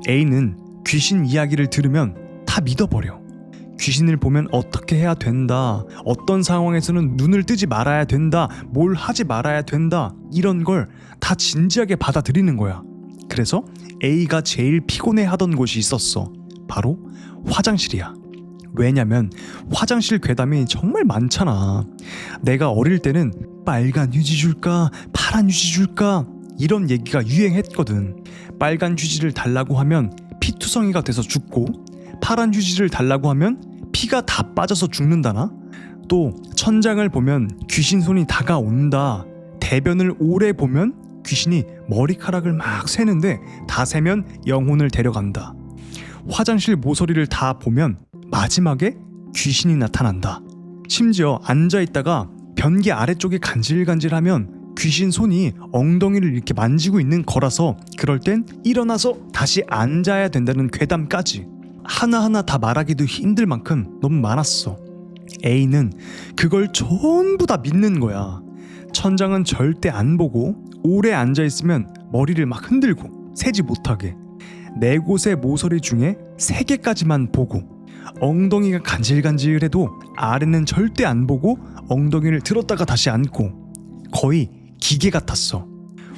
A는 귀신 이야기를 들으면 다 믿어버려. 귀신을 보면 어떻게 해야 된다, 어떤 상황에서는 눈을 뜨지 말아야 된다, 뭘 하지 말아야 된다, 이런 걸 다 진지하게 받아들이는 거야. 그래서 A가 제일 피곤해하던 곳이 있었어. 바로 화장실이야. 왜냐면 화장실 괴담이 정말 많잖아. 내가 어릴 때는 빨간 휴지 줄까 파란 휴지 줄까 이런 얘기가 유행했거든. 빨간 휴지를 달라고 하면 피투성이가 돼서 죽고, 파란 휴지를 달라고 하면 피가 다 빠져서 죽는다나? 또 천장을 보면 귀신 손이 다가온다. 대변을 오래 보면 귀신이 머리카락을 막 세는데 다 세면 영혼을 데려간다. 화장실 모서리를 다 보면 마지막에 귀신이 나타난다. 심지어 앉아있다가 변기 아래쪽이 간질간질하면 귀신 손이 엉덩이를 이렇게 만지고 있는 거라서 그럴 땐 일어나서 다시 앉아야 된다는 괴담까지 하나하나 다 말하기도 힘들 만큼 너무 많았어. A는 그걸 전부 다 믿는 거야. 천장은 절대 안 보고 오래 앉아있으면 머리를 막 흔들고 세지 못하게 4곳의 모서리 중에 3개까지만 보고 엉덩이가 간질간질해도 아래는 절대 안 보고 엉덩이를 들었다가 다시 앉고 거의 기계 같았어.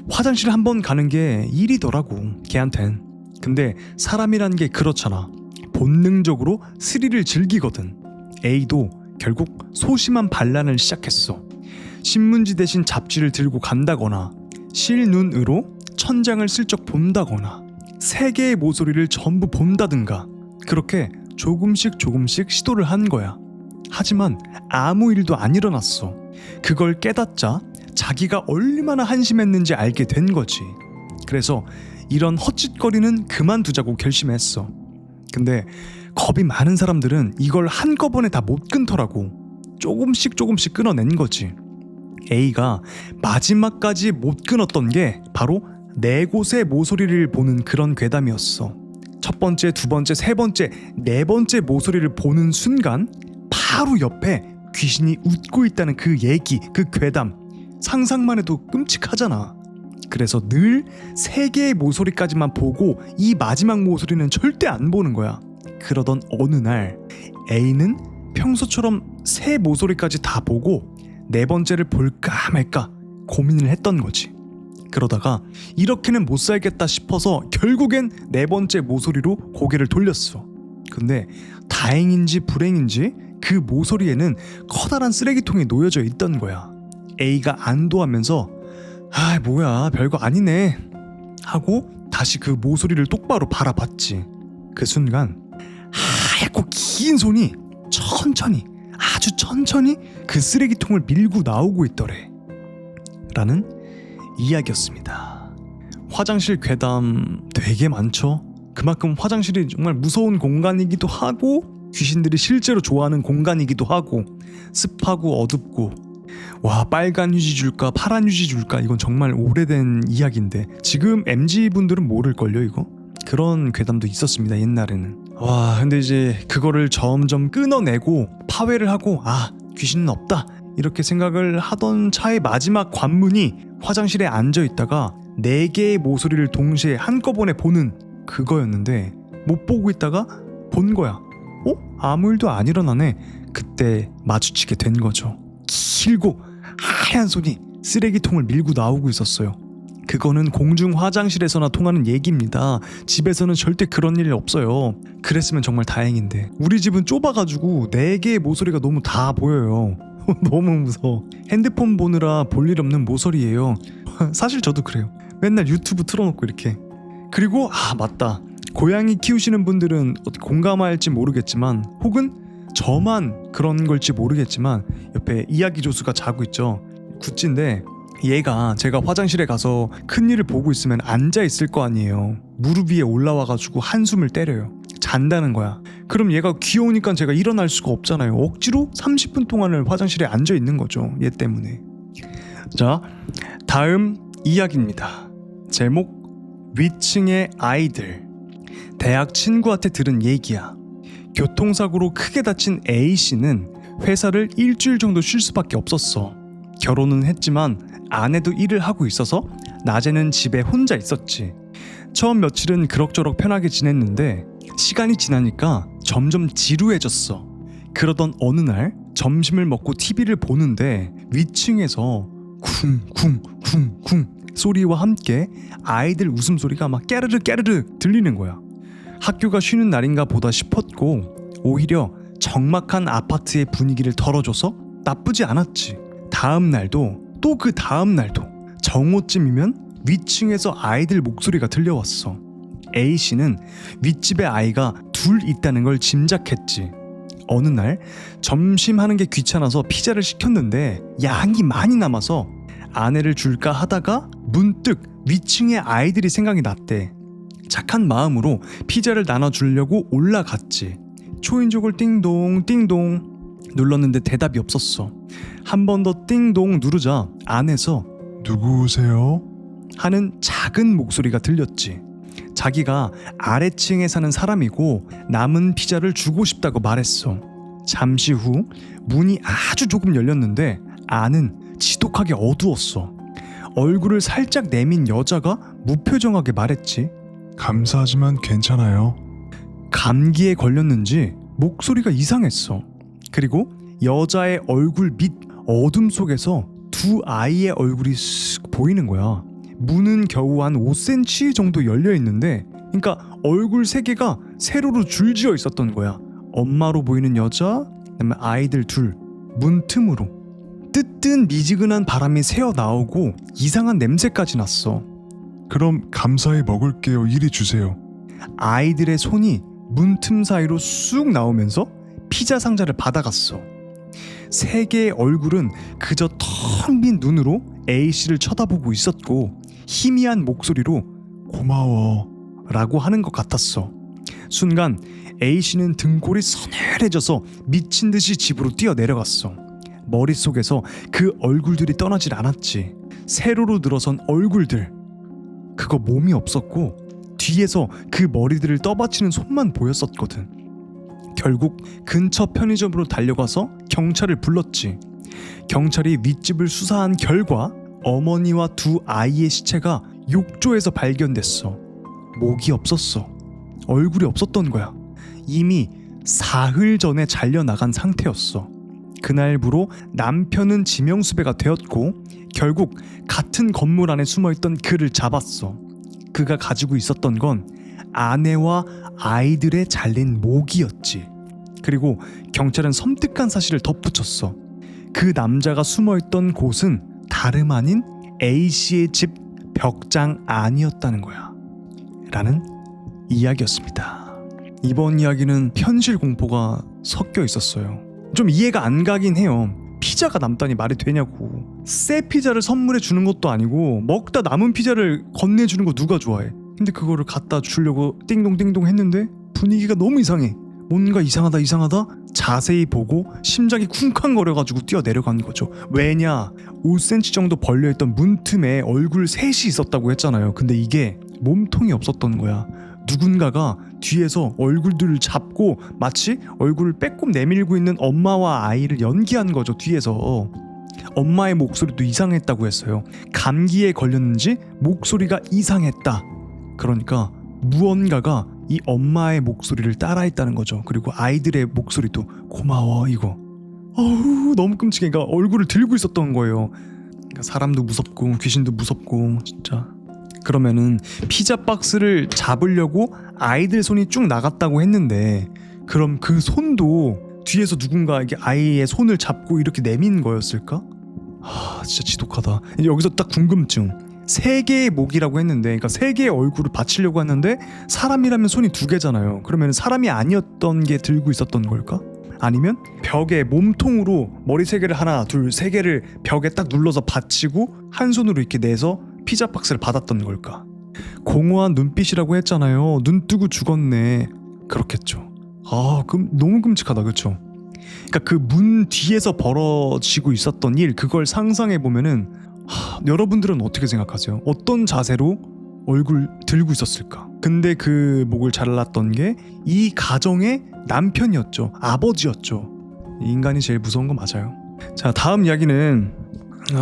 화장실 한 번 가는 게 일이더라고 걔한텐. 근데 사람이란 게 그렇잖아. 본능적으로 스릴을 즐기거든. A도 결국 소심한 반란을 시작했어. 신문지 대신 잡지를 들고 간다거나 실눈으로 천장을 슬쩍 본다거나 세 개의 모서리를 전부 본다든가 그렇게 조금씩 시도를 한 거야. 하지만 아무 일도 안 일어났어. 그걸 깨닫자 자기가 얼마나 한심했는지 알게 된 거지. 그래서 이런 헛짓거리는 그만두자고 결심했어. 근데 겁이 많은 사람들은 이걸 한꺼번에 다 못 끊더라고. 조금씩 끊어낸 거지. A가 마지막까지 못 끊었던 게 바로 네 곳의 모서리를 보는 그런 괴담이었어. 첫 번째, 두 번째, 세 번째, 네 번째 모서리를 보는 순간 바로 옆에 귀신이 웃고 있다는 그 얘기, 그 괴담 상상만 해도 끔찍하잖아. 그래서 늘 세 개의 모서리까지만 보고 이 마지막 모서리는 절대 안 보는 거야. 그러던 어느 날 A는 평소처럼 세 모서리까지 다 보고 네 번째를 볼까 말까 고민을 했던 거지. 그러다가 이렇게는 못 살겠다 싶어서 결국엔 네 번째 모서리로 고개를 돌렸어. 근데 다행인지 불행인지 그 모서리에는 커다란 쓰레기통이 놓여져 있던 거야. A가 안도하면서 아 뭐야 별거 아니네 하고 다시 그 모서리를 똑바로 바라봤지. 그 순간 하얗고 긴 손이 천천히 아주 천천히 그 쓰레기통을 밀고 나오고 있더래 라는 이야기였습니다. 화장실 괴담 되게 많죠. 그만큼 화장실이 정말 무서운 공간이기도 하고 귀신들이 실제로 좋아하는 공간이기도 하고 습하고 어둡고 와 빨간 휴지 줄까 파란 휴지 줄까 이건 정말 오래된 이야기인데 지금 MZ분들은 모를걸요 이거? 그런 괴담도 있었습니다 옛날에는. 와 근데 이제 그거를 점점 끊어내고 파회를 하고 아 귀신은 없다 이렇게 생각을 하던 차의 마지막 관문이 화장실에 앉아있다가 네 개의 모서리를 동시에 한꺼번에 보는 그거였는데 못 보고 있다가 본 거야. 아무 일도 안 일어나네. 그때 마주치게 된 거죠. 길고 하얀 손이 쓰레기통을 밀고 나오고 있었어요. 그거는 공중 화장실에서나 통하는 얘기입니다. 집에서는 절대 그런 일이 없어요. 그랬으면 정말 다행인데 우리 집은 좁아가지고 네 개의 모서리가 너무 다 보여요. 너무 무서워. 핸드폰 보느라 볼 일 없는 모서리예요. 사실 저도 그래요. 맨날 유튜브 틀어놓고 이렇게. 그리고 맞다. 고양이 키우시는 분들은 공감할지 모르겠지만 혹은 저만 그런 걸지 모르겠지만 옆에 이야기 조수가 자고 있죠. 구찌인데 얘가 제가 화장실에 가서 큰일을 보고 있으면 앉아 있을 거 아니에요. 무릎 위에 올라와가지고 한숨을 때려요. 잔다는 거야. 그럼 얘가 귀여우니까 제가 일어날 수가 없잖아요. 억지로 30분 동안을 화장실에 앉아 있는 거죠. 얘 때문에. 자, 다음 이야기입니다. 제목 위층의 아이들. 대학 친구한테 들은 얘기야. 교통사고로 크게 다친 A씨는 회사를 일주일 정도 쉴 수밖에 없었어. 결혼은 했지만 아내도 일을 하고 있어서 낮에는 집에 혼자 있었지. 처음 며칠은 그럭저럭 편하게 지냈는데 시간이 지나니까 점점 지루해졌어. 그러던 어느 날 점심을 먹고 TV를 보는데 위층에서 쿵쿵쿵쿵 소리와 함께 아이들 웃음소리가 막 깨르르 깨르르 들리는 거야. 학교가 쉬는 날인가 보다 싶었고 오히려 적막한 아파트의 분위기를 덜어줘서 나쁘지 않았지. 다음 날도 또 그 다음 날도 정오쯤이면 위층에서 아이들 목소리가 들려왔어. A씨는 윗집에 아이가 둘 있다는 걸 짐작했지. 어느 날 점심하는 게 귀찮아서 피자를 시켰는데 양이 많이 남아서 아내를 줄까 하다가 문득 위층의 아이들이 생각이 났대. 착한 마음으로 피자를 나눠주려고 올라갔지. 초인종을 띵동 띵동 눌렀는데 대답이 없었어. 한 번 더 띵동 누르자 안에서 누구세요? 하는 작은 목소리가 들렸지. 자기가 아래층에 사는 사람이고 남은 피자를 주고 싶다고 말했어. 잠시 후 문이 아주 조금 열렸는데 안은 지독하게 어두웠어. 얼굴을 살짝 내민 여자가 무표정하게 말했지. 감사하지만 괜찮아요. 감기에 걸렸는지 목소리가 이상했어. 그리고 여자의 얼굴 밑 어둠 속에서 두 아이의 얼굴이 쓱 보이는 거야. 문은 겨우 한 5cm 정도 열려 있는데, 그러니까 얼굴 세 개가 세로로 줄지어 있었던 거야. 엄마로 보이는 여자, 그다음에 아이들 둘, 문 틈으로. 뜨뜻 미지근한 바람이 새어 나오고 이상한 냄새까지 났어. 그럼 감사히 먹을게요. 이리 주세요. 아이들의 손이 문틈 사이로 쑥 나오면서 피자 상자를 받아갔어. 세 개의 얼굴은 그저 텅 빈 눈으로 A씨를 쳐다보고 있었고 희미한 목소리로 고마워. 라고 하는 것 같았어. 순간 A씨는 등골이 서늘해져서 미친 듯이 집으로 뛰어내려갔어. 머릿속에서 그 얼굴들이 떠나질 않았지. 세로로 늘어선 얼굴들. 그거 몸이 없었고 뒤에서 그 머리들을 떠받치는 손만 보였었거든. 결국 근처 편의점으로 달려가서 경찰을 불렀지. 경찰이 윗집을 수사한 결과 어머니와 두 아이의 시체가 욕조에서 발견됐어. 목이 없었어. 얼굴이 없었던 거야. 이미 사흘 전에 잘려나간 상태였어. 그날부로 남편은 지명수배가 되었고 결국 같은 건물 안에 숨어있던 그를 잡았어. 그가 가지고 있었던 건 아내와 아이들의 잘린 목이었지. 그리고 경찰은 섬뜩한 사실을 덧붙였어. 그 남자가 숨어있던 곳은 다름 아닌 A씨의 집 벽장 안이었다는 거야. 라는 이야기였습니다. 이번 이야기는 현실 공포가 섞여 있었어요. 좀 이해가 안 가긴 해요. 피자가 남다니 말이 되냐고. 새 피자를 선물해 주는 것도 아니고 먹다 남은 피자를 건네주는 거 누가 좋아해. 근데 그거를 갖다 주려고 띵동띵동 했는데 분위기가 너무 이상해. 뭔가 이상하다 자세히 보고 심장이 쿵쾅거려가지고 뛰어내려간 거죠. 왜냐, 5cm 정도 벌려있던 문틈에 얼굴 셋이 있었다고 했잖아요. 근데 이게 몸통이 없었던 거야. 누군가가 뒤에서 얼굴들을 잡고 마치 얼굴을 빼꼼 내밀고 있는 엄마와 아이를 연기한 거죠. 뒤에서. 엄마의 목소리도 이상했다고 했어요. 감기에 걸렸는지 목소리가 이상했다. 그러니까 무언가가 이 엄마의 목소리를 따라했다는 거죠. 그리고 아이들의 목소리도 고마워 이거. 어우 너무 끔찍해. 그러니까 얼굴을 들고 있었던 거예요. 그러니까 사람도 무섭고 귀신도 무섭고 진짜. 그러면은 피자 박스를 잡으려고 아이들 손이 쭉 나갔다고 했는데 그럼 그 손도 뒤에서 누군가 이게 아이의 손을 잡고 이렇게 내민 거였을까? 진짜 지독하다. 여기서 딱 궁금증. 세 개의 목이라고 했는데, 그러니까 세 개의 얼굴을 받치려고 했는데 사람이라면 손이 두 개잖아요. 그러면 사람이 아니었던 게 들고 있었던 걸까? 아니면 벽에 몸통으로 머리 세 개를 하나, 둘, 세 개를 벽에 딱 눌러서 받치고 한 손으로 이렇게 내서 피자 박스를 받았던 걸까? 공허한 눈빛이라고 했잖아요. 눈 뜨고 죽었네. 그렇겠죠. 그럼 너무 끔찍하다, 그렇죠? 그러니까 그 문 뒤에서 벌어지고 있었던 일, 그걸 상상해 보면은 여러분들은 어떻게 생각하세요? 어떤 자세로 얼굴 들고 있었을까? 근데 그 목을 잘랐던 게 이 가정의 남편이었죠. 아버지였죠. 인간이 제일 무서운 거 맞아요. 자, 다음 이야기는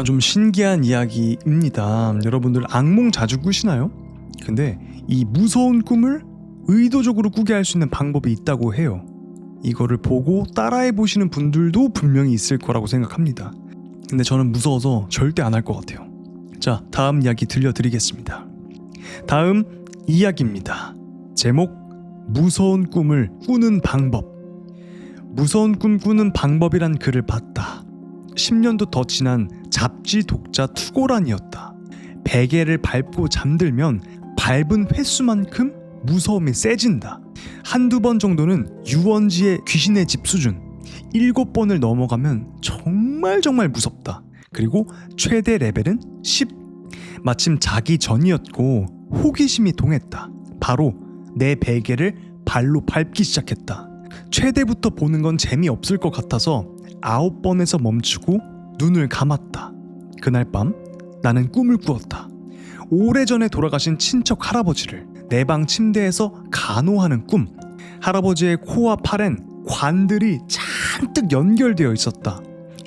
좀 신기한 이야기입니다. 여러분들 악몽 자주 꾸시나요? 근데 이 무서운 꿈을 의도적으로 꾸게 할 수 있는 방법이 있다고 해요. 이거를 보고 따라해 보시는 분들도 분명히 있을 거라고 생각합니다. 근데 저는 무서워서 절대 안 할 것 같아요. 자, 다음 이야기 들려드리겠습니다. 다음 이야기입니다. 제목, 무서운 꿈을 꾸는 방법. 무서운 꿈 꾸는 방법이란 글을 봤다. 10년도 더 지난 잡지 독자 투고란이었다. 베개를 밟고 잠들면 밟은 횟수만큼 무서움이 세진다. 한두 번 정도는 유원지의 귀신의 집 수준. 7번을 넘어가면 정말 무섭다. 그리고 최대 레벨은 10. 마침 자기 전이었고 호기심이 동했다. 바로 내 베개를 발로 밟기 시작했다. 최대부터 보는 건 재미없을 것 같아서 9번에서 멈추고 눈을 감았다. 그날 밤 나는 꿈을 꾸었다. 오래전에 돌아가신 친척 할아버지를 내 방 침대에서 간호하는 꿈. 할아버지의 코와 팔엔 관들이 잔뜩 연결되어 있었다.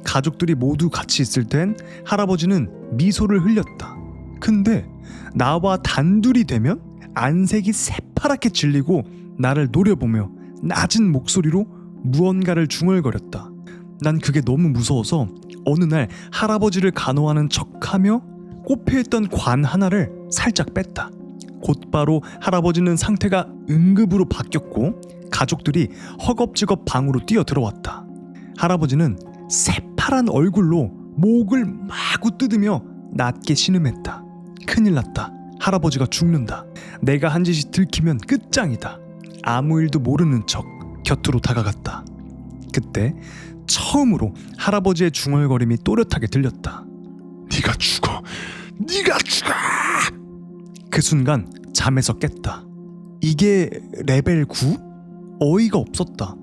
가족들이 모두 같이 있을 땐 할아버지는 미소를 흘렸다. 근데 나와 단둘이 되면 안색이 새파랗게 질리고 나를 노려보며 낮은 목소리로 무언가를 중얼거렸다. 난 그게 너무 무서워서 어느 날 할아버지를 간호하는 척하며 꼽혀있던 관 하나를 살짝 뺐다. 곧바로 할아버지는 상태가 응급으로 바뀌었고 가족들이 허겁지겁 방으로 뛰어 들어왔다. 할아버지는 새파란 얼굴로 목을 마구 뜯으며 낮게 신음했다. 큰일 났다. 할아버지가 죽는다. 내가 한 짓이 들키면 끝장이다. 아무 일도 모르는 척 곁으로 다가갔다. 그때 처음으로 할아버지의 중얼거림이 또렷하게 들렸다. 네가 죽어. 네가 죽어. 그 순간 잠에서 깼다. 이게 레벨 9? 어이가 없었다.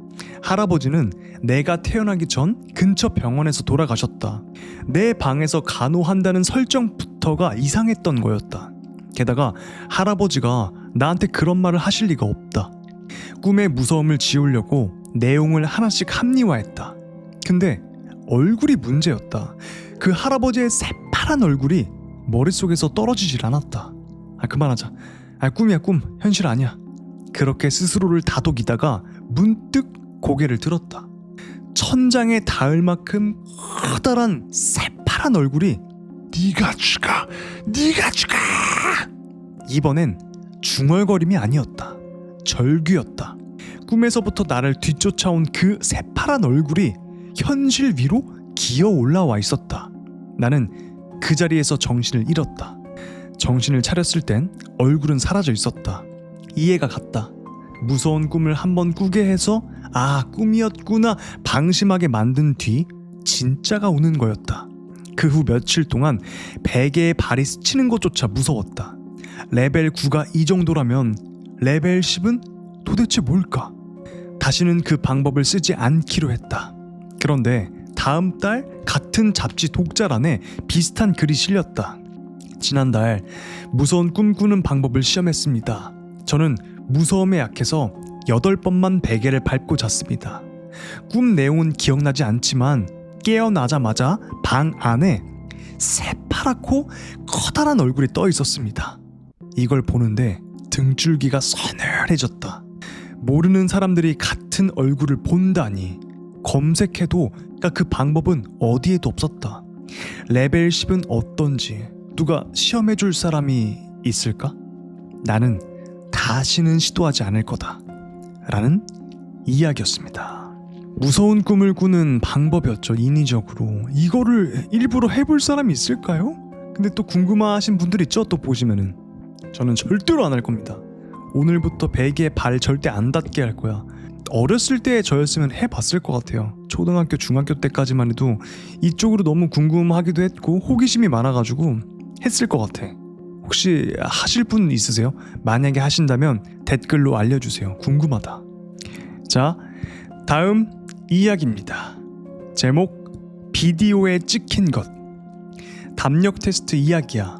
할아버지는 내가 태어나기 전 근처 병원에서 돌아가셨다. 내 방에서 간호한다는 설정부터가 이상했던 거였다. 게다가 할아버지가 나한테 그런 말을 하실 리가 없다. 꿈의 무서움을 지우려고 내용을 하나씩 합리화했다. 근데 얼굴이 문제였다. 그 할아버지의 새파란 얼굴이 머릿속에서 떨어지질 않았다. 그만하자. 꿈이야 꿈. 현실 아니야. 그렇게 스스로를 다독이다가 문득 고개를 들었다. 천장에 닿을 만큼 커다란 새파란 얼굴이 네가 죽어. 네가 죽어. 이번엔 중얼거림이 아니었다. 절규였다. 꿈에서부터 나를 뒤쫓아온 그 새파란 얼굴이 현실 위로 기어 올라와 있었다. 나는 그 자리에서 정신을 잃었다. 정신을 차렸을 땐 얼굴은 사라져 있었다. 이해가 갔다. 무서운 꿈을 한번 꾸게 해서 꿈이었구나 방심하게 만든 뒤 진짜가 오는 거였다. 그 후 며칠 동안 베개에 발이 스치는 것조차 무서웠다. 레벨 9가 이 정도라면 레벨 10은 도대체 뭘까? 다시는 그 방법을 쓰지 않기로 했다. 그런데 다음 달 같은 잡지 독자란에 비슷한 글이 실렸다. 지난달 무서운 꿈 꾸는 방법을 시험했습니다. 저는 무서움에 약해서 8번만 베개를 밟고 잤습니다. 꿈 내용은 기억나지 않지만 깨어나자마자 방 안에 새파랗고 커다란 얼굴이 떠 있었습니다. 이걸 보는데 등줄기가 서늘해졌다. 모르는 사람들이 같은 얼굴을 본다니. 검색해도 그 방법은 어디에도 없었다. 레벨 10은 어떤지 누가 시험해줄 사람이 있을까? 나는 다시는 시도하지 않을 거다 라는 이야기였습니다. 무서운 꿈을 꾸는 방법이었죠. 인위적으로 이거를 일부러 해볼 사람이 있을까요? 근데 또 궁금하신 분들 있죠? 또 보시면은 저는 절대로 안 할 겁니다. 오늘부터 베개에 발 절대 안 닿게 할 거야. 어렸을 때 저였으면 해봤을 것 같아요. 초등학교 중학교 때까지만 해도 이쪽으로 너무 궁금하기도 했고 호기심이 많아가지고 했을 것 같아. 혹시 하실 분 있으세요? 만약에 하신다면 댓글로 알려주세요. 궁금하다. 자, 다음 이야기입니다. 제목 비디오에 찍힌 것. 담력 테스트 이야기야.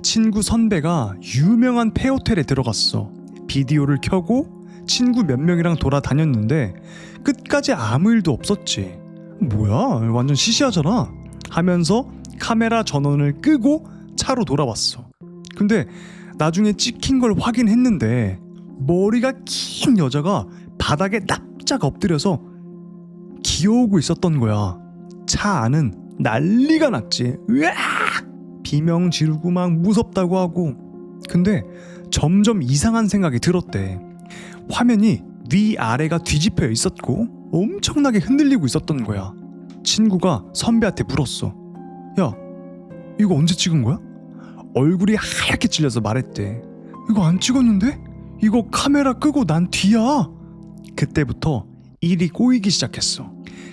친구 선배가 유명한 폐호텔에 들어갔어. 비디오를 켜고 친구 몇 명이랑 돌아다녔는데 끝까지 아무 일도 없었지. 뭐야 완전 시시하잖아 하면서 카메라 전원을 끄고 차로 돌아왔어. 근데 나중에 찍힌 걸 확인했는데 머리가 긴 여자가 바닥에 납작 엎드려서 기어오고 있었던 거야. 차 안은 난리가 났지. 으악! 비명 지르고 막 무섭다고 하고. 근데 점점 이상한 생각이 들었대. 화면이 위아래가 뒤집혀 있었고 엄청나게 흔들리고 있었던 거야. 친구가 선배한테 물었어. 야, 이거 언제 찍은 거야? 얼굴이 하얗게 찔려서 말했대. 이거 안 찍었는데? 이거 카메라 끄고 난 뒤야. 그때부터 일이 꼬이기 시작했어.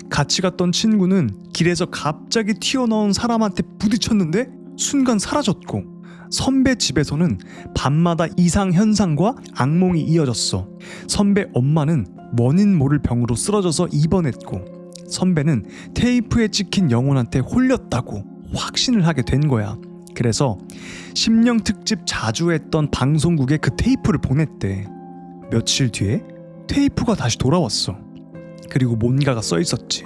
같이 갔던 친구는 길에서 갑자기 튀어나온 사람한테 부딪혔는데 순간 사라졌고, 선배 집에서는 밤마다 이상 현상과 악몽이 이어졌어. 선배 엄마는 원인 모를 병으로 쓰러져서 입원했고, 선배는 테이프에 찍힌 영혼한테 홀렸다고 확신을 하게 된 거야. 그래서 심령 특집 자주 했던 방송국에 그 테이프를 보냈대. 며칠 뒤에 테이프가 다시 돌아왔어. 그리고 뭔가가 써 있었지.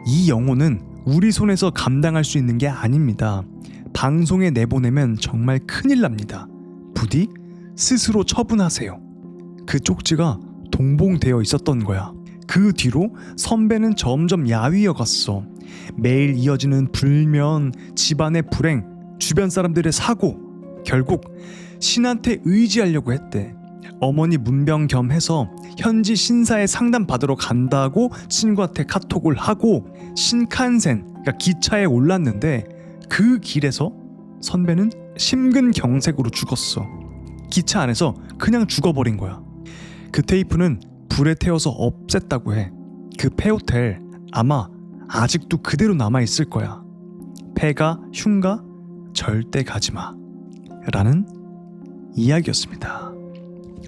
이 영혼은 우리 손에서 감당할 수 있는 게 아닙니다. 방송에 내보내면 정말 큰일 납니다. 부디 스스로 처분하세요. 그 쪽지가 동봉되어 있었던 거야. 그 뒤로 선배는 점점 야위어갔어. 매일 이어지는 불면, 집안의 불행, 주변 사람들의 사고, 결국 신한테 의지하려고 했대. 어머니 문병겸해서 현지 신사에 상담 받으러 간다고 친구한테 카톡을 하고 신칸센, 그러니까 기차에 올랐는데 그 길에서 선배는 심근경색으로 죽었어. 기차 안에서 그냥 죽어버린 거야. 그 테이프는 불에 태워서 없앴다고 해. 그 폐호텔 아마 아직도 그대로 남아있을 거야. 폐가 흉가 절대 가지마 라는 이야기였습니다.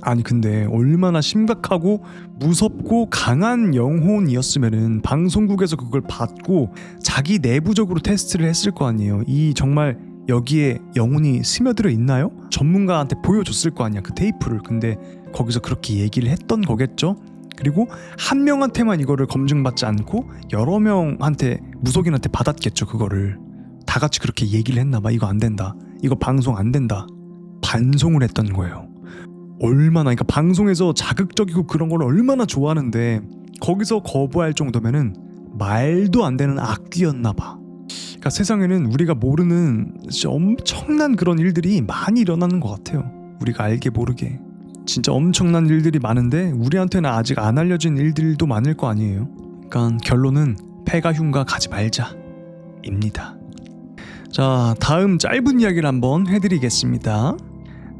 아니 근데 얼마나 심각하고 무섭고 강한 영혼이었으면은 방송국에서 그걸 받고 자기 내부적으로 테스트를 했을 거 아니에요. 이 정말 여기에 영혼이 스며들어 있나요? 전문가한테 보여줬을 거 아니야 그 테이프를. 근데 거기서 그렇게 얘기를 했던 거겠죠. 그리고 한 명한테만 이거를 검증받지 않고 여러 명한테 무속인한테 받았겠죠. 그거를 다 같이 그렇게 얘기를 했나 봐. 이거 안 된다, 이거 방송 안 된다, 반송을 했던 거예요. 얼마나, 그러니까 방송에서 자극적이고 그런 걸 얼마나 좋아하는데 거기서 거부할 정도면은 말도 안 되는 악귀였나 봐. 그러니까 세상에는 우리가 모르는 진짜 엄청난 그런 일들이 많이 일어나는 것 같아요. 우리가 알게 모르게 진짜 엄청난 일들이 많은데 우리한테는 아직 안 알려진 일들도 많을 거 아니에요. 그러니까 결론은 폐가 흉가 가지 말자 입니다. 자, 다음 짧은 이야기를 한번 해드리겠습니다.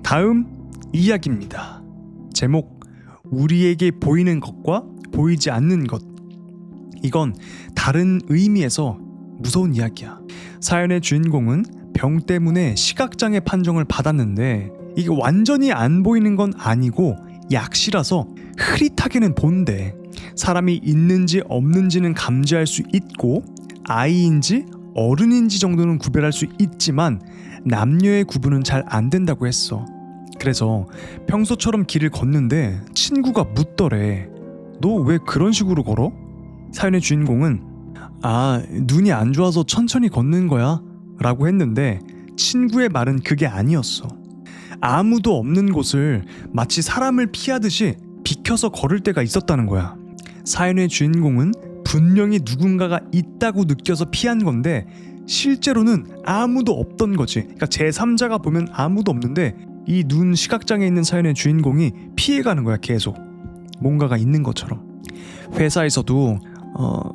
다음 이야기입니다. 제목, 우리에게 보이는 것과 보이지 않는 것. 이건 다른 의미에서 무서운 이야기야. 사연의 주인공은 병 때문에 시각장애 판정을 받았는데 이게 완전히 안 보이는 건 아니고 약시라서 흐릿하게는 본데 사람이 있는지 없는지는 감지할 수 있고 아이인지 어른인지 정도는 구별할 수 있지만 남녀의 구분은 잘 안 된다고 했어. 그래서 평소처럼 길을 걷는데 친구가 묻더래. 너 왜 그런 식으로 걸어? 사연의 주인공은 눈이 안 좋아서 천천히 걷는 거야 라고 했는데 친구의 말은 그게 아니었어. 아무도 없는 곳을 마치 사람을 피하듯이 비켜서 걸을 때가 있었다는 거야. 사연의 주인공은 분명히 누군가가 있다고 느껴서 피한 건데 실제로는 아무도 없던 거지. 그러니까 제3자가 보면 아무도 없는데 이 눈 시각장애 있는 사연의 주인공이 피해가는 거야. 계속 뭔가가 있는 것처럼. 회사에서도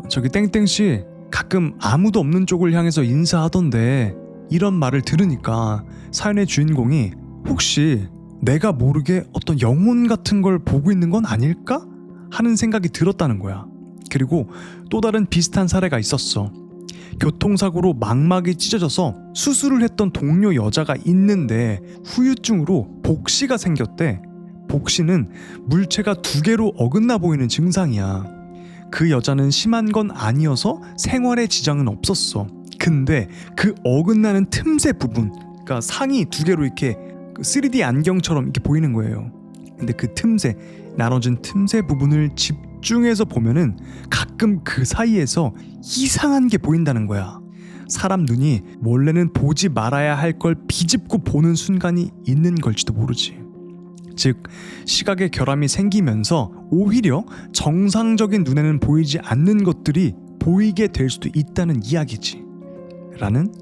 저기 땡땡씨 가끔 아무도 없는 쪽을 향해서 인사하던데 이런 말을 들으니까 사연의 주인공이 혹시 내가 모르게 어떤 영혼 같은 걸 보고 있는 건 아닐까? 하는 생각이 들었다는 거야. 그리고 또 다른 비슷한 사례가 있었어. 교통사고로 망막이 찢어져서 수술을 했던 동료 여자가 있는데 후유증으로 복시가 생겼대. 복시는 물체가 2개로 어긋나 보이는 증상이야. 그 여자는 심한 건 아니어서 생활에 지장은 없었어. 근데 그 어긋나는 틈새 부분, 그러니까 상이 2개로 이렇게 3D 안경처럼 이렇게 보이는 거예요. 근데 그 틈새, 나눠진 틈새 부분을 집중해서 보면은 가끔 그 사이에서 이상한 게 보인다는 거야. 사람 눈이 원래는 보지 말아야 할 걸 비집고 보는 순간이 있는 걸지도 모르지. 즉 시각의 결함이 생기면서 오히려 정상적인 눈에는 보이지 않는 것들이 보이게 될 수도 있다는 이야기지 라는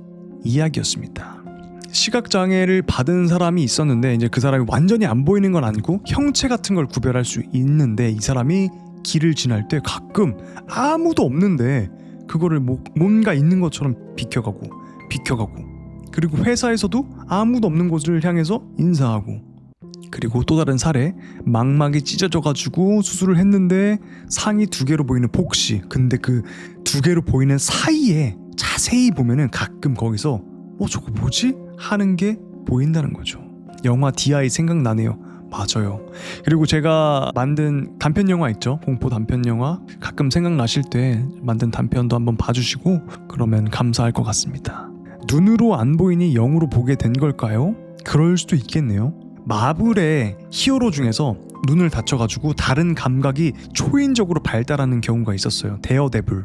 이야기였습니다. 시각장애를 받은 사람이 있었는데 이제 그 사람이 완전히 안 보이는 건 아니고 형체 같은 걸 구별할 수 있는데 이 사람이 길을 지날 때 가끔 아무도 없는데 그거를 뭔가 있는 것처럼 비켜가고 그리고 회사에서도 아무도 없는 곳을 향해서 인사하고. 그리고 또 다른 사례, 망막이 찢어져가지고 수술을 했는데 상이 2개로 보이는 복시. 근데 그 2개로 보이는 사이에 자세히 보면은 가끔 거기서 저거 뭐지? 하는 게 보인다는 거죠. 영화 DI 생각나네요. 맞아요. 그리고 제가 만든 단편 영화 있죠? 공포 단편 영화 가끔 생각나실 때 만든 단편도 한번 봐주시고 그러면 감사할 것 같습니다. 눈으로 안 보이니 영으로 보게 된 걸까요? 그럴 수도 있겠네요. 마블의 히어로 중에서 눈을 다쳐가지고 다른 감각이 초인적으로 발달하는 경우가 있었어요. 데어데블.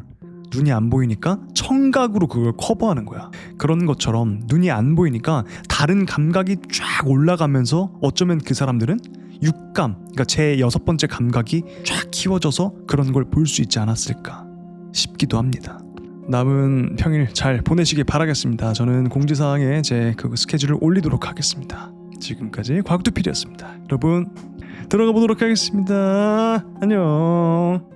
눈이 안 보이니까 청각으로 그걸 커버하는 거야. 그런 것처럼 눈이 안 보이니까 다른 감각이 쫙 올라가면서 어쩌면 그 사람들은 육감, 그러니까 제 6번째 감각이 쫙 키워져서 그런 걸 볼 수 있지 않았을까 싶기도 합니다. 남은 평일 잘 보내시길 바라겠습니다. 저는 공지사항에 제 그 스케줄을 올리도록 하겠습니다. 지금까지 과학두필이었습니다. 여러분 들어가 보도록 하겠습니다. 안녕.